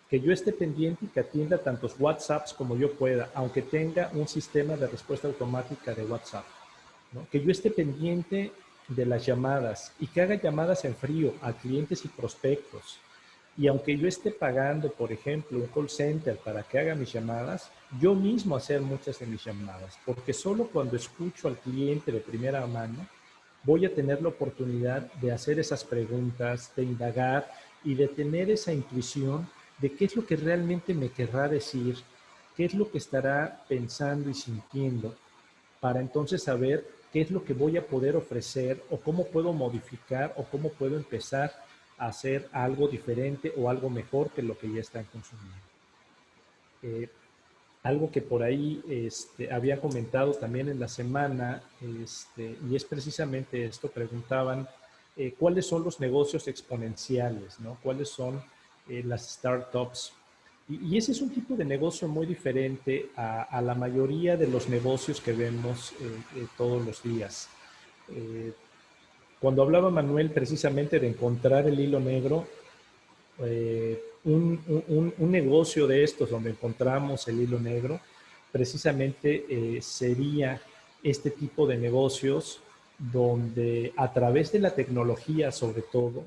Que yo esté pendiente y que atienda tantos WhatsApps como yo pueda, aunque tenga un sistema de respuesta automática de WhatsApp, ¿no? Que yo esté pendiente de las llamadas y que haga llamadas en frío a clientes y prospectos. Y aunque yo esté pagando, por ejemplo, un call center para que haga mis llamadas, yo mismo hacer muchas de mis llamadas, porque solo cuando escucho al cliente de primera mano voy a tener la oportunidad de hacer esas preguntas, de indagar y de tener esa intuición de qué es lo que realmente me querrá decir, qué es lo que estará pensando y sintiendo, para entonces saber qué es lo que voy a poder ofrecer o cómo puedo modificar o cómo puedo empezar a hacer algo diferente o algo mejor que lo que ya están consumiendo. Algo que por ahí había comentado también en la semana, y es precisamente esto, preguntaban cuáles son los negocios exponenciales, ¿no? ¿Cuáles son las startups? Y ese es un tipo de negocio muy diferente a la mayoría de los negocios que vemos todos los días. Cuando hablaba Manuel precisamente de encontrar el hilo negro, un negocio de estos donde encontramos el hilo negro, precisamente sería este tipo de negocios donde a través de la tecnología sobre todo,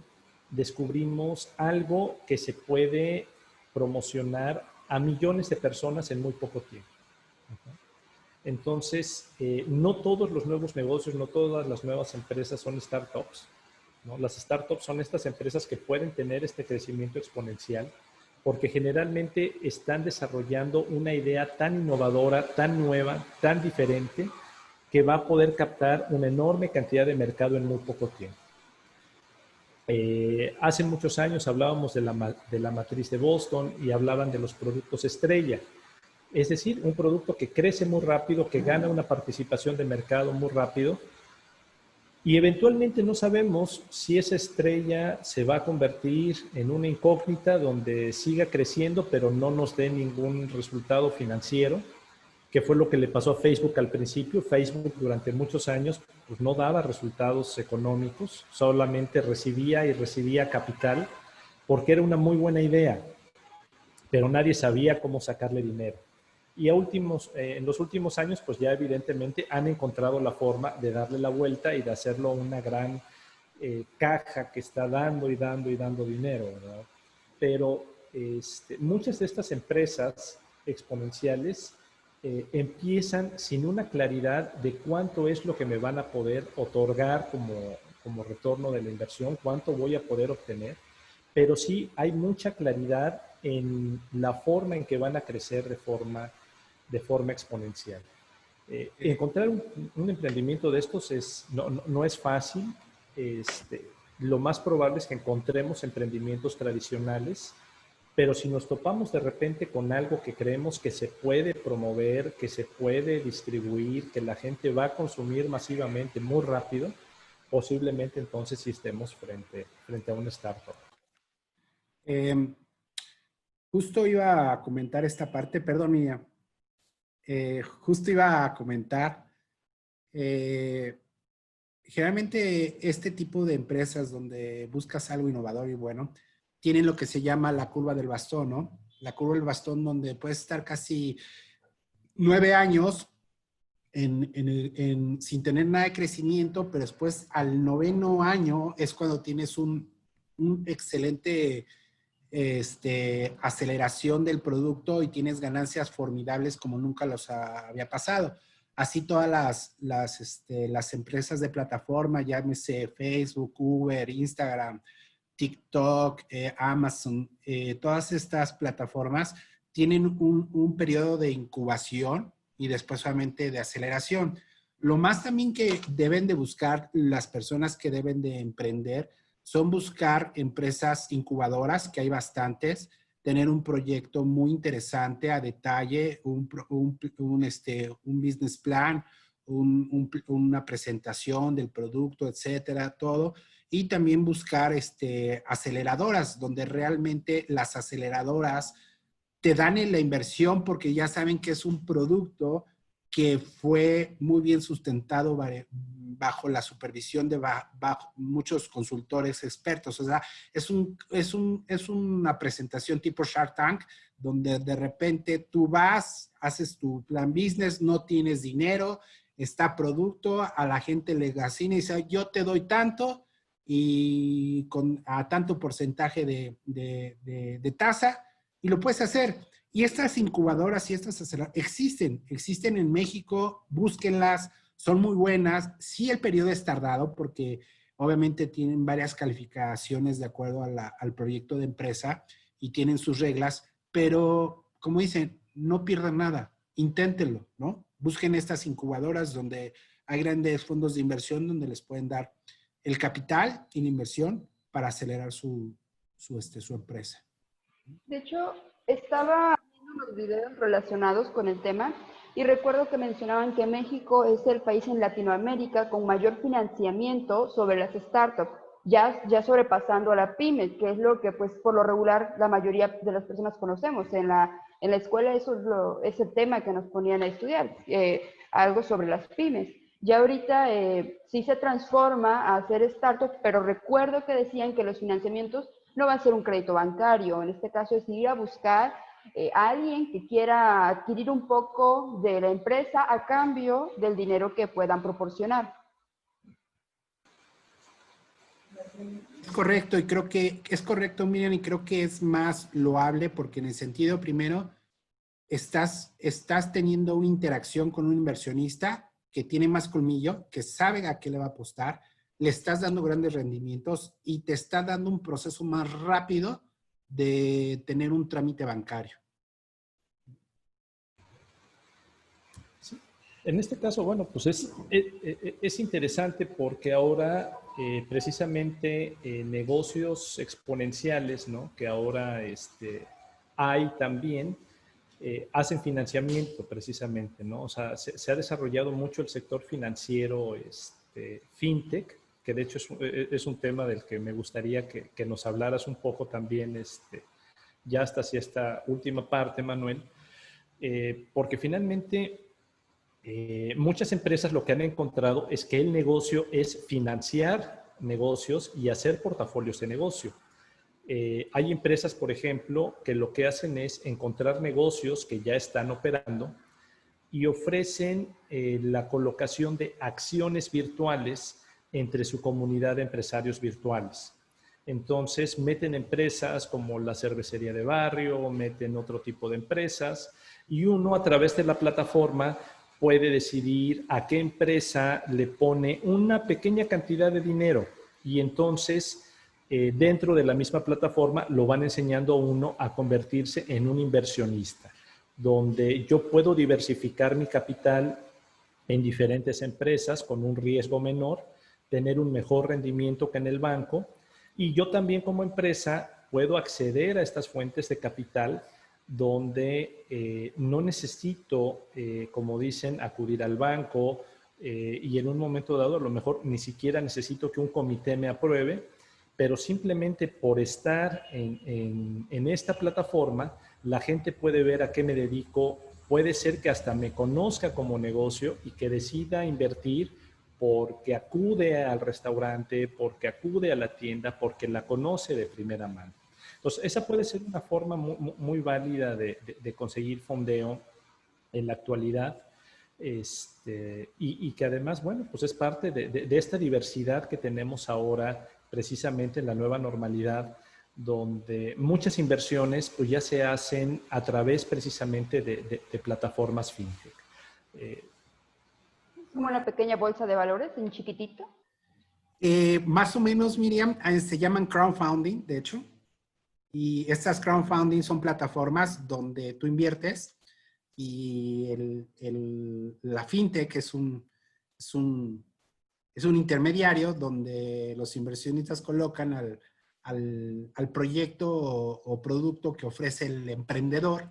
descubrimos algo que se puede promocionar a millones de personas en muy poco tiempo. Entonces, no todos los nuevos negocios, no todas las nuevas empresas son startups, ¿no? Las startups son estas empresas que pueden tener este crecimiento exponencial porque generalmente están desarrollando una idea tan innovadora, tan nueva, tan diferente, que va a poder captar una enorme cantidad de mercado en muy poco tiempo. Hace muchos años hablábamos de la matriz de Boston y hablaban de los productos estrella. Es decir, un producto que crece muy rápido, que gana una participación de mercado muy rápido y eventualmente no sabemos si esa estrella se va a convertir en una incógnita donde siga creciendo pero no nos dé ningún resultado financiero, que fue lo que le pasó a Facebook al principio. Facebook durante muchos años pues, no daba resultados económicos, solamente recibía y recibía capital porque era una muy buena idea, pero nadie sabía cómo sacarle dinero. Y en los últimos años, pues ya evidentemente han encontrado la forma de darle la vuelta y de hacerlo una gran caja que está dando y dando y dando dinero, ¿verdad? Pero muchas de estas empresas exponenciales empiezan sin una claridad de cuánto es lo que me van a poder otorgar como retorno de la inversión, cuánto voy a poder obtener, pero sí hay mucha claridad en la forma en que van a crecer de forma exponencial. Encontrar un emprendimiento de estos no es fácil. Lo más probable es que encontremos emprendimientos tradicionales, pero si nos topamos de repente con algo que creemos que se puede promover, que se puede distribuir, que la gente va a consumir masivamente muy rápido, posiblemente entonces sí estemos frente a una startup. Justo iba a comentar esta parte, perdón, mía. Justo iba a comentar, generalmente este tipo de empresas donde buscas algo innovador y bueno, tienen lo que se llama la curva del bastón, ¿no? La curva del bastón donde puedes estar casi 9 años sin tener nada de crecimiento, pero después al 9º año es cuando tienes un excelente aceleración del producto y tienes ganancias formidables como nunca los había pasado. Así todas las empresas de plataforma, llámese Facebook, Uber, Instagram, TikTok, Amazon, todas estas plataformas tienen un periodo de incubación y después solamente de aceleración. Lo más también que deben de buscar las personas que deben de emprender son buscar empresas incubadoras, que hay bastantes, tener un proyecto muy interesante a detalle, un business plan, una presentación del producto, etcétera, todo. Y también buscar aceleradoras, donde realmente las aceleradoras te dan en la inversión porque ya saben que es un producto que fue muy bien sustentado bajo la supervisión de bajo muchos consultores expertos. O sea, es una presentación tipo Shark Tank, donde de repente tú vas, haces tu plan business, no tienes dinero, está producto, a la gente le fascina y dice, yo te doy tanto y a tanto porcentaje de tasa y lo puedes hacer. Y estas incubadoras y existen en México, búsquenlas, son muy buenas. Sí, el periodo es tardado porque obviamente tienen varias calificaciones de acuerdo al proyecto de empresa y tienen sus reglas, pero como dicen, no pierdan nada, inténtenlo, ¿no? Busquen estas incubadoras donde hay grandes fondos de inversión donde les pueden dar el capital y la inversión para acelerar su empresa. De hecho, estaba viendo unos videos relacionados con el tema y recuerdo que mencionaban que México es el país en Latinoamérica con mayor financiamiento sobre las startups, ya sobrepasando a la pyme, que es lo que pues por lo regular la mayoría de las personas conocemos. En la escuela eso es el tema que nos ponían a estudiar, algo sobre las pymes. Ya ahorita sí se transforma a hacer startups, pero recuerdo que decían que los financiamientos no va a ser un crédito bancario, en este caso es ir a buscar a alguien que quiera adquirir un poco de la empresa a cambio del dinero que puedan proporcionar. Es correcto, y creo que es correcto, Miriam, y creo que es más loable porque en el sentido, primero, estás teniendo una interacción con un inversionista que tiene más colmillo, que sabe a qué le va a apostar, le estás dando grandes rendimientos y te está dando un proceso más rápido de tener un trámite bancario. Sí. En este caso, bueno, pues es interesante porque ahora precisamente negocios exponenciales, ¿no? Que ahora hay también, hacen financiamiento precisamente, ¿no? O sea, se ha desarrollado mucho el sector financiero, fintech, que de hecho es un tema del que me gustaría que nos hablaras un poco también, ya hasta hacia esta última parte, Manuel, porque finalmente muchas empresas lo que han encontrado es que el negocio es financiar negocios y hacer portafolios de negocio. Hay empresas, por ejemplo, que lo que hacen es encontrar negocios que ya están operando y ofrecen la colocación de acciones virtuales entre su comunidad de empresarios virtuales. Entonces, meten empresas como la cervecería de barrio, meten otro tipo de empresas y uno a través de la plataforma puede decidir a qué empresa le pone una pequeña cantidad de dinero y entonces dentro de la misma plataforma lo van enseñando a uno a convertirse en un inversionista, donde yo puedo diversificar mi capital en diferentes empresas con un riesgo menor, tener un mejor rendimiento que en el banco y yo también como empresa puedo acceder a estas fuentes de capital donde no necesito, como dicen, acudir al banco y en un momento dado a lo mejor ni siquiera necesito que un comité me apruebe, pero simplemente por estar en esta plataforma, la gente puede ver a qué me dedico, puede ser que hasta me conozca como negocio y que decida invertir porque acude al restaurante, porque acude a la tienda, porque la conoce de primera mano. Entonces, esa puede ser una forma muy válida de conseguir fondeo en la actualidad y que además, bueno, pues es parte de esta diversidad que tenemos ahora precisamente en la nueva normalidad, donde muchas inversiones pues ya se hacen a través precisamente de plataformas fintech. Como una pequeña bolsa de valores en chiquitito. Más o menos, Miriam, se llaman crowdfunding, de hecho. Y estas crowdfunding son plataformas donde tú inviertes y la fintech es un intermediario donde los inversionistas colocan al proyecto o producto que ofrece el emprendedor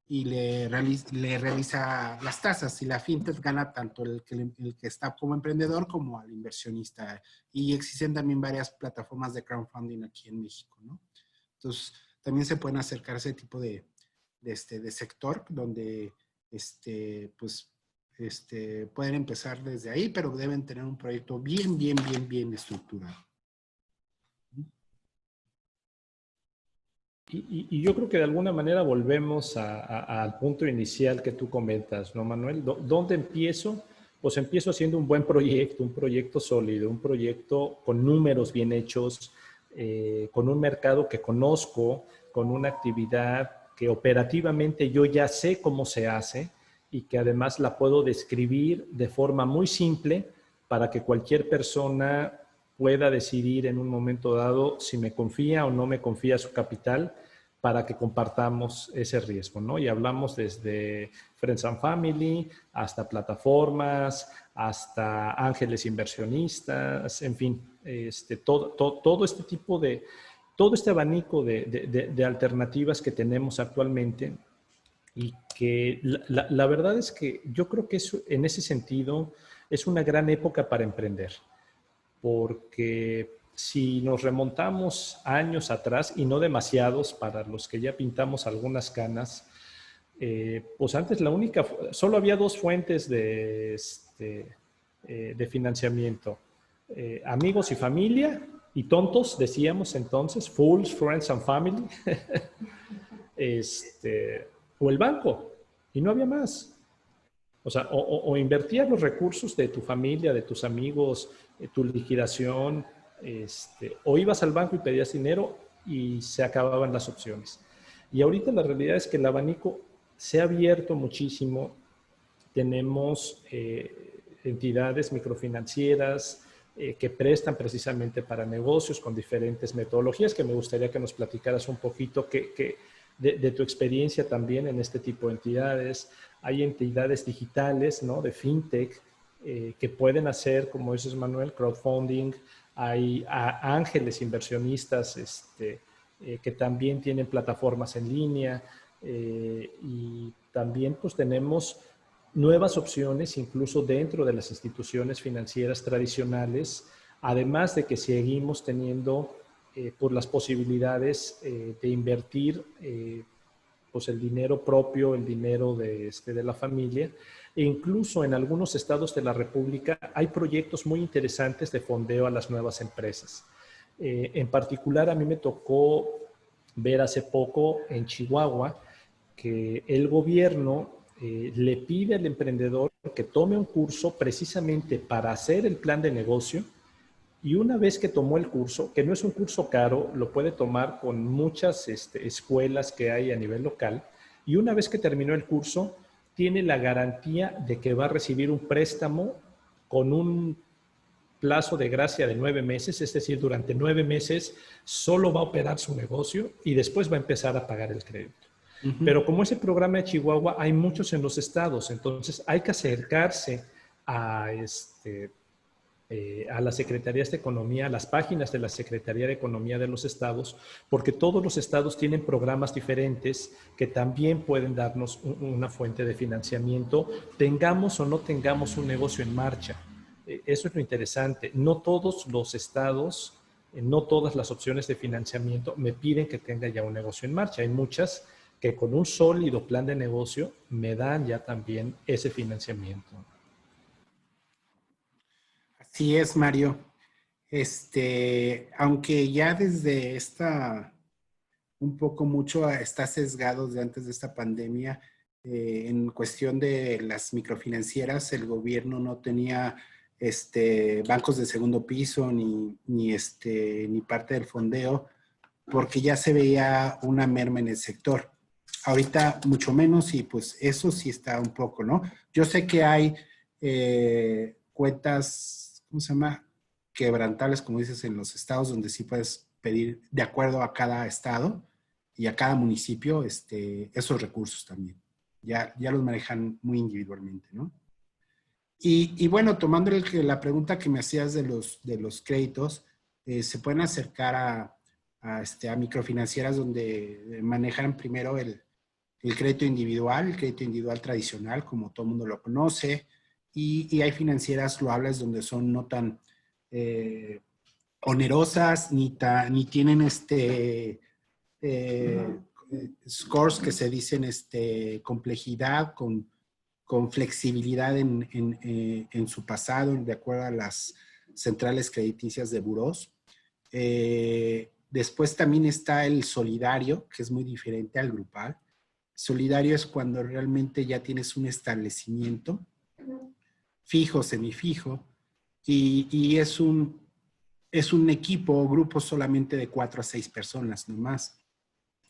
y le realiza las tasas. Y la fintech gana tanto el que está como emprendedor como al inversionista. Y existen también varias plataformas de crowdfunding aquí en México, ¿no? Entonces, también se pueden acercar a ese tipo de sector donde pues, pueden empezar desde ahí, pero deben tener un proyecto bien estructurado. Y yo creo que de alguna manera volvemos al punto inicial que tú comentas, ¿no, Manuel? ¿Dónde empiezo? Pues empiezo haciendo un buen proyecto, un proyecto sólido, un proyecto con números bien hechos, con un mercado que conozco, con una actividad que operativamente yo ya sé cómo se hace y que además la puedo describir de forma muy simple para que cualquier persona pueda decidir en un momento dado si me confía o no me confía su capital para que compartamos ese riesgo, ¿no? Y hablamos desde Friends and Family hasta plataformas, hasta ángeles inversionistas, en fin, todo este tipo de, todo este abanico de alternativas que tenemos actualmente y que la verdad es que yo creo que eso, en ese sentido es una gran época para emprender, porque si nos remontamos años atrás, y no demasiados para los que ya pintamos algunas canas, pues antes solo había dos fuentes de financiamiento, amigos y familia, y tontos, decíamos entonces, fools, friends and family, o el banco, y no había más. O sea, o invertías los recursos de tu familia, de tus amigos, tu liquidación, o ibas al banco y pedías dinero y se acababan las opciones. Y ahorita la realidad es que el abanico se ha abierto muchísimo. Tenemos entidades microfinancieras que prestan precisamente para negocios con diferentes metodologías, que me gustaría que nos platicaras un poquito de tu experiencia también en este tipo de entidades. Hay entidades digitales, ¿no? De fintech que pueden hacer, como dices Manuel, crowdfunding. Hay ángeles inversionistas que también tienen plataformas en línea y también pues tenemos nuevas opciones incluso dentro de las instituciones financieras tradicionales, además de que seguimos teniendo por las posibilidades de invertir pues el dinero propio, el dinero de la familia. E incluso en algunos estados de la República hay proyectos muy interesantes de fondeo a las nuevas empresas. En particular, a mí me tocó ver hace poco en Chihuahua que el gobierno le pide al emprendedor que tome un curso precisamente para hacer el plan de negocio. Y una vez que tomó el curso, que no es un curso caro, lo puede tomar con muchas escuelas que hay a nivel local, y una vez que terminó el curso, tiene la garantía de que va a recibir un préstamo con un plazo de gracia de 9 meses, es decir, durante 9 meses solo va a operar su negocio y después va a empezar a pagar el crédito. Pero como ese programa de Chihuahua hay muchos en los estados, entonces hay que acercarse a a las secretarías de economía, a las páginas de la Secretaría de Economía de los estados, porque todos los estados tienen programas diferentes que también pueden darnos una fuente de financiamiento, tengamos o no tengamos un negocio en marcha. Eso es lo interesante. No todos los estados, no todas las opciones de financiamiento me piden que tenga ya un negocio en marcha. Hay muchas que con un sólido plan de negocio me dan ya también ese financiamiento. Así es, Mario. Aunque ya desde un poco mucho está sesgado de antes de esta pandemia, en cuestión de las microfinancieras, el gobierno no tenía bancos de segundo piso ni parte del fondeo, porque ya se veía una merma en el sector. Ahorita mucho menos y pues eso sí está un poco, ¿no? Yo sé que hay cuentas, ¿cómo se llama? Quebrantables, como dices, en los estados donde sí puedes pedir de acuerdo a cada estado y a cada municipio esos recursos también. Ya los manejan muy individualmente, ¿no? Y bueno, tomando la pregunta que me hacías de los créditos, se pueden acercar a microfinancieras donde manejan primero el crédito individual tradicional, como todo el mundo lo conoce, y hay financieras loables donde son no tan onerosas, ni tienen scores que se dicen complejidad con con flexibilidad en su pasado, de acuerdo a las centrales crediticias de burós. Después también está el solidario, que es muy diferente al grupal. Solidario es cuando realmente ya tienes un establecimiento fijo, semifijo, y es un equipo o grupo solamente de 4 a 6 personas nomás.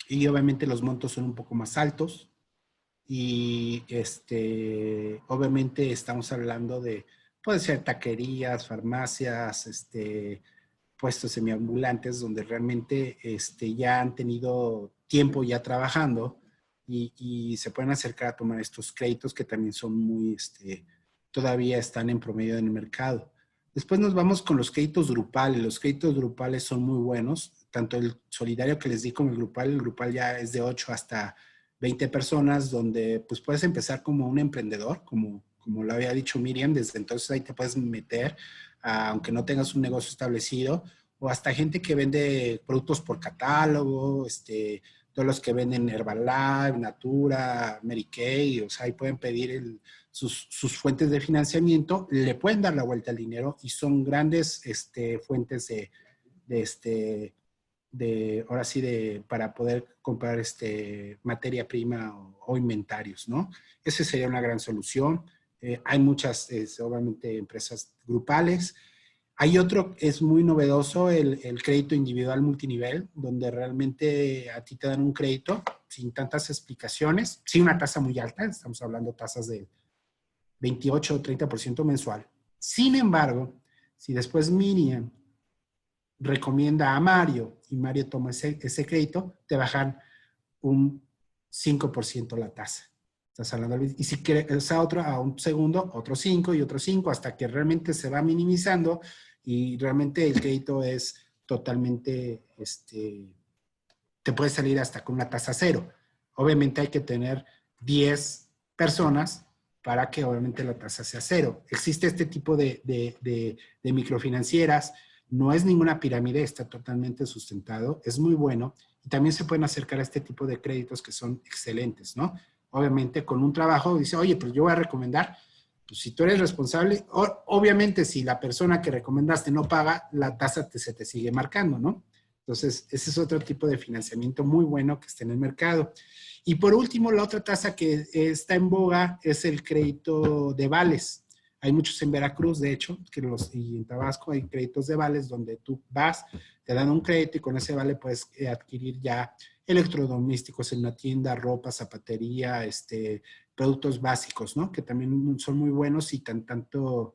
Y obviamente los montos son un poco más altos. Y obviamente estamos hablando de, puede ser taquerías, farmacias, puestos semiambulantes donde realmente ya han tenido tiempo ya trabajando y se pueden acercar a tomar estos créditos que también son muy, todavía están en promedio en el mercado. Después nos vamos con los créditos grupales. Los créditos grupales son muy buenos, tanto el solidario que les di como el grupal ya es de 8 hasta 20 personas, donde pues puedes empezar como un emprendedor, como lo había dicho Miriam, desde entonces ahí te puedes meter, aunque no tengas un negocio establecido, o hasta gente que vende productos por catálogo, todos los que venden Herbalife, Natura, Mary Kay, o sea, ahí pueden pedir sus fuentes de financiamiento, le pueden dar la vuelta al dinero y son grandes fuentes ahora sí, para poder comprar materia prima o inventarios, ¿no? Esa sería una gran solución. Hay muchas, obviamente, empresas grupales. Hay otro, es muy novedoso, el crédito individual multinivel, donde realmente a ti te dan un crédito sin tantas explicaciones, sí una tasa muy alta, estamos hablando de tasas de 28 o 30% mensual. Sin embargo, si después Miriam recomienda a Mario y Mario toma ese crédito, te bajan un 5% la tasa. Estás hablando, y si quieres a un segundo, otro 5 y otro 5, hasta que realmente se va minimizando y realmente el crédito es totalmente, te puede salir hasta con una tasa cero. Obviamente hay que tener 10 personas para que obviamente la tasa sea cero. Existe este tipo de microfinancieras. No es ninguna pirámide, está totalmente sustentado, es muy bueno y también se pueden acercar a este tipo de créditos que son excelentes, ¿no? Obviamente con un trabajo dice, oye, pues yo voy a recomendar, pues si tú eres responsable, obviamente si la persona que recomendaste no paga, la tasa se te sigue marcando, ¿no? Entonces, ese es otro tipo de financiamiento muy bueno que está en el mercado. Y por último, la otra tasa que está en boga es el crédito de vales. Hay muchos en Veracruz, de hecho, y en Tabasco hay créditos de vales donde tú vas, te dan un crédito y con ese vale puedes adquirir ya electrodomésticos en la tienda, ropa, zapatería, productos básicos, ¿no? Que también son muy buenos y tantos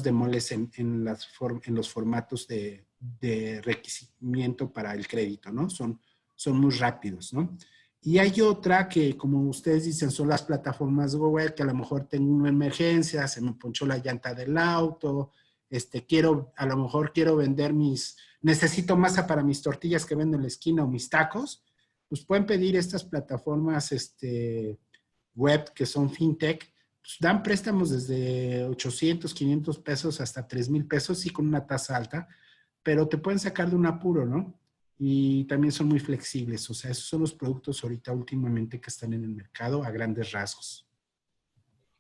demoles en los formatos de requerimiento para el crédito, ¿no? Son muy rápidos, ¿no? Y hay otra que, como ustedes dicen, son las plataformas web, que a lo mejor tengo una emergencia, se me ponchó la llanta del auto, a lo mejor quiero vender necesito masa para mis tortillas que vendo en la esquina o mis tacos, pues pueden pedir estas plataformas web que son fintech, pues dan préstamos desde 800, 500 pesos hasta 3,000 pesos, sí con una tasa alta, pero te pueden sacar de un apuro, ¿no? Y también son muy flexibles. O sea, esos son los productos ahorita últimamente que están en el mercado a grandes rasgos.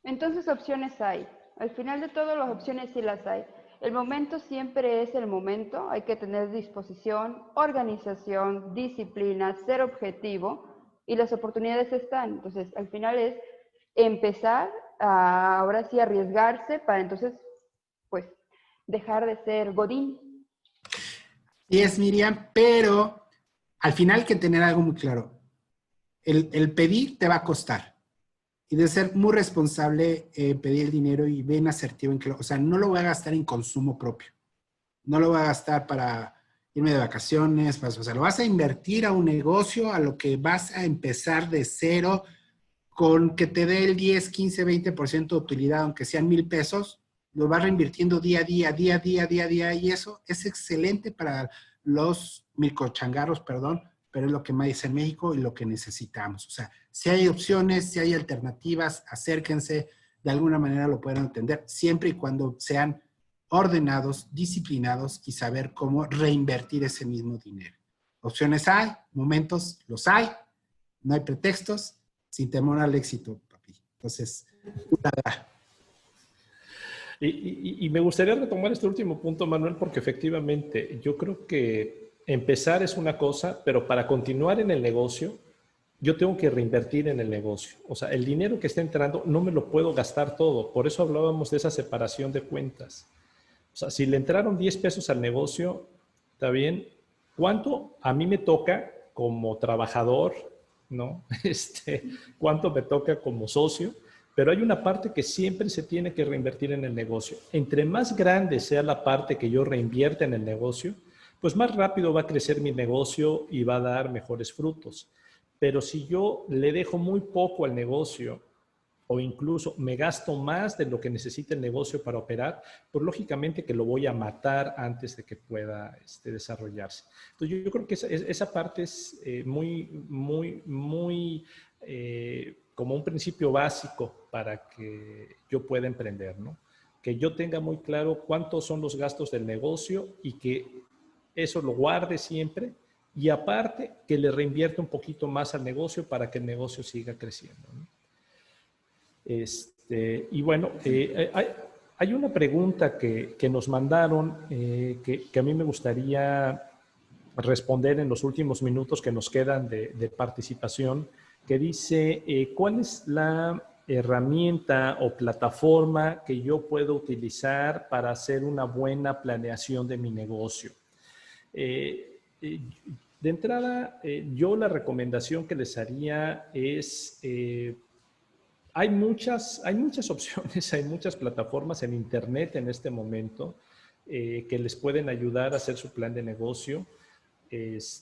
Entonces opciones hay. Al final de todo las opciones sí las hay. El momento siempre es el momento. Hay que tener disposición, organización, disciplina, ser objetivo y las oportunidades están. Entonces al final es empezar a ahora sí arriesgarse para entonces pues dejar de ser godín. Y es, Miriam, pero al final hay que tener algo muy claro. El pedir te va a costar. Y de ser muy responsable pedir el dinero y bien asertivo en que, o sea, no lo voy a gastar en consumo propio. No lo voy a gastar para irme de vacaciones, o sea, lo vas a invertir a un negocio, a lo que vas a empezar de cero, con que te dé el 10, 15, 20% de utilidad, aunque sean 1,000 pesos, lo vas reinvirtiendo día a día, y eso es excelente para los microchangarros, perdón, pero es lo que más dice en México y lo que necesitamos. O sea, si hay opciones, si hay alternativas, acérquense, de alguna manera lo pueden entender, siempre y cuando sean ordenados, disciplinados y saber cómo reinvertir ese mismo dinero. Opciones hay, momentos los hay, no hay pretextos, sin temor al éxito, papi. Entonces, Y me gustaría retomar este último punto, Manuel, porque efectivamente yo creo que empezar es una cosa, pero para continuar en el negocio, yo tengo que reinvertir en el negocio. O sea, el dinero que está entrando no me lo puedo gastar todo. Por eso hablábamos de esa separación de cuentas. O sea, si le entraron 10 pesos al negocio, está bien. ¿Cuánto a mí me toca como trabajador, ¿no? ¿Cuánto me toca como socio? Pero hay una parte que siempre se tiene que reinvertir en el negocio. Entre más grande sea la parte que yo reinvierta en el negocio, pues más rápido va a crecer mi negocio y va a dar mejores frutos. Pero si yo le dejo muy poco al negocio o incluso me gasto más de lo que necesita el negocio para operar, pues lógicamente que lo voy a matar antes de que pueda desarrollarse. Entonces yo creo que esa parte es muy como un principio básico para que yo pueda emprender, ¿no? Que yo tenga muy claro cuántos son los gastos del negocio y que eso lo guarde siempre y aparte que le reinvierta un poquito más al negocio para que el negocio siga creciendo, ¿no? Y bueno, hay una pregunta que nos mandaron que a mí me gustaría responder en los últimos minutos que nos quedan de participación, que dice, ¿cuál es la herramienta o plataforma que yo puedo utilizar para hacer una buena planeación de mi negocio? De entrada, yo la recomendación que les haría es... hay muchas opciones, hay muchas plataformas en Internet en este momento que les pueden ayudar a hacer su plan de negocio.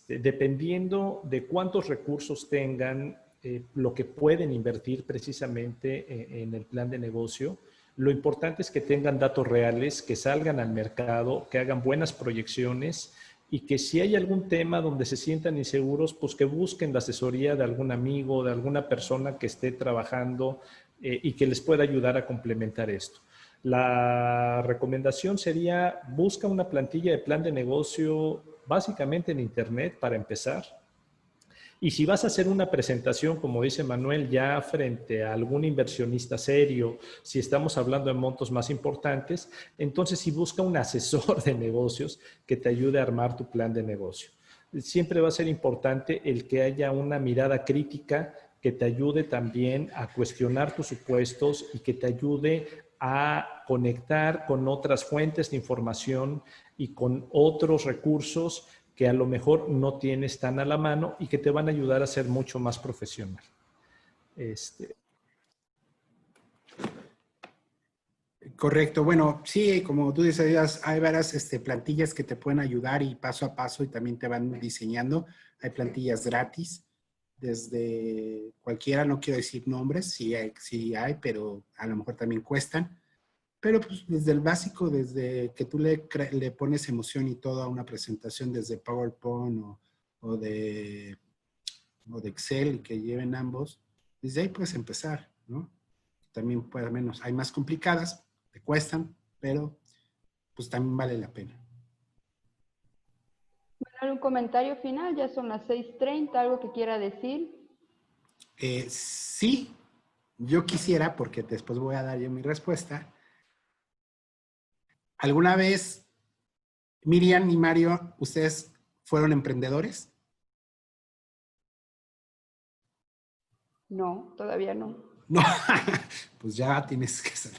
Dependiendo de cuántos recursos tengan, lo que pueden invertir precisamente en el plan de negocio. Lo importante es que tengan datos reales, que salgan al mercado, que hagan buenas proyecciones y que si hay algún tema donde se sientan inseguros, pues que busquen la asesoría de algún amigo, de alguna persona que esté trabajando y que les pueda ayudar a complementar esto. La recomendación sería, busca una plantilla de plan de negocio básicamente en Internet para empezar. Y si vas a hacer una presentación, como dice Manuel, ya frente a algún inversionista serio, si estamos hablando de montos más importantes, entonces sí busca un asesor de negocios que te ayude a armar tu plan de negocio. Siempre va a ser importante el que haya una mirada crítica que te ayude también a cuestionar tus supuestos y que te ayude a conectar con otras fuentes de información y con otros recursos que a lo mejor no tienes tan a la mano y que te van a ayudar a ser mucho más profesional. Correcto. Bueno, sí, como tú decías, hay varias plantillas que te pueden ayudar y paso a paso y también te van diseñando. Hay plantillas gratis, desde cualquiera, no quiero decir nombres, sí hay, pero a lo mejor también cuestan. Pero pues desde el básico, desde que tú le pones emoción y todo a una presentación, desde PowerPoint o de Excel, que lleven ambos, desde ahí puedes empezar, ¿no? También puede menos, hay más complicadas, te cuestan, pero pues también vale la pena. Bueno, un comentario final, ya son las 6:30, algo que quiera decir. Sí, yo quisiera, porque después voy a dar yo mi respuesta. ¿Alguna vez, Miriam y Mario, ustedes fueron emprendedores? No, todavía no. No, pues ya tienes que ser.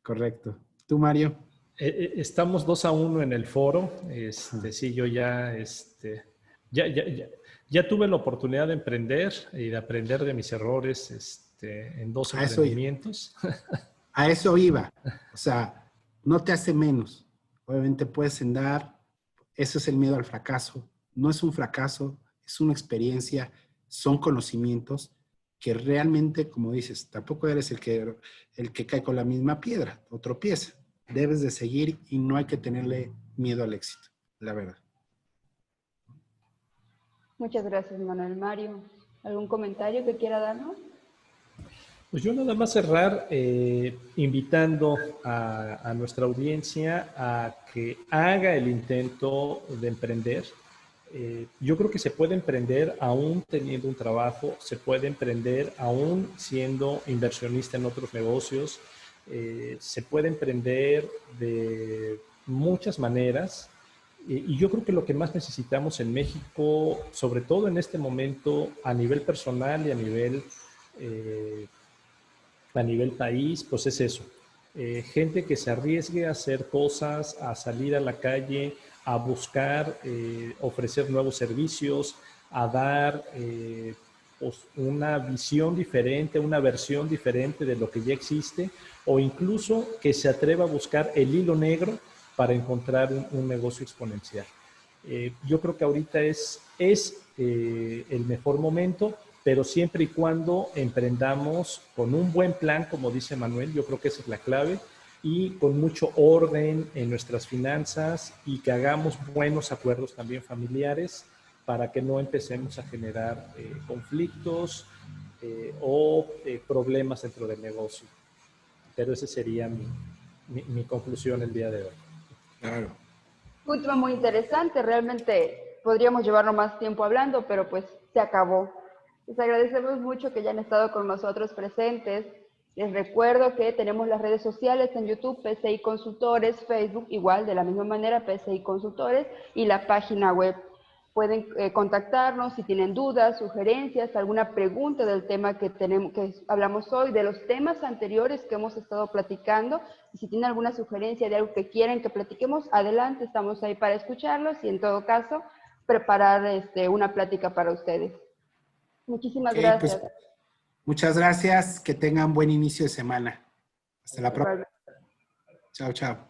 Correcto. ¿Tú, Mario? Estamos 2-1 en el foro. Sí, yo ya tuve la oportunidad de emprender y de aprender de mis errores en 2 emprendimientos. A eso iba. O sea, no te hace menos. Obviamente puedes andar. Eso es el miedo al fracaso. No es un fracaso, es una experiencia, son conocimientos que realmente, como dices, tampoco eres el que cae con la misma piedra o tropieza. Debes de seguir y no hay que tenerle miedo al éxito, la verdad. Muchas gracias, Manuel. Mario, ¿algún comentario que quiera darnos? Pues yo nada más cerrar invitando a nuestra audiencia a que haga el intento de emprender. Yo creo que se puede emprender aún teniendo un trabajo, se puede emprender aún siendo inversionista en otros negocios, se puede emprender de muchas maneras. Y yo creo que lo que más necesitamos en México, sobre todo en este momento, a nivel personal y a nivel país, pues es eso. Gente que se arriesgue a hacer cosas, a salir a la calle, a buscar ofrecer nuevos servicios, a dar pues una visión diferente, una versión diferente de lo que ya existe, o incluso que se atreva a buscar el hilo negro para encontrar un negocio exponencial. Yo creo que ahorita es el mejor momento, pero siempre y cuando emprendamos con un buen plan, como dice Manuel, yo creo que esa es la clave, y con mucho orden en nuestras finanzas y que hagamos buenos acuerdos también familiares para que no empecemos a generar conflictos o problemas dentro del negocio. Pero esa sería mi conclusión el día de hoy. Claro. Un tema muy interesante, realmente podríamos llevarnos más tiempo hablando, pero pues se acabó. Les agradecemos mucho que hayan estado con nosotros presentes. Les recuerdo que tenemos las redes sociales en YouTube, PCI Consultores, Facebook, igual de la misma manera, PCI Consultores, y la página web. Pueden contactarnos si tienen dudas, sugerencias, alguna pregunta del tema que hablamos hoy, de los temas anteriores que hemos estado platicando. Y si tienen alguna sugerencia de algo que quieren que platiquemos, adelante, estamos ahí para escucharlos y en todo caso, preparar una plática para ustedes. Muchísimas gracias. Pues, muchas gracias. Que tengan buen inicio de semana. Hasta la próxima. Chao, chao.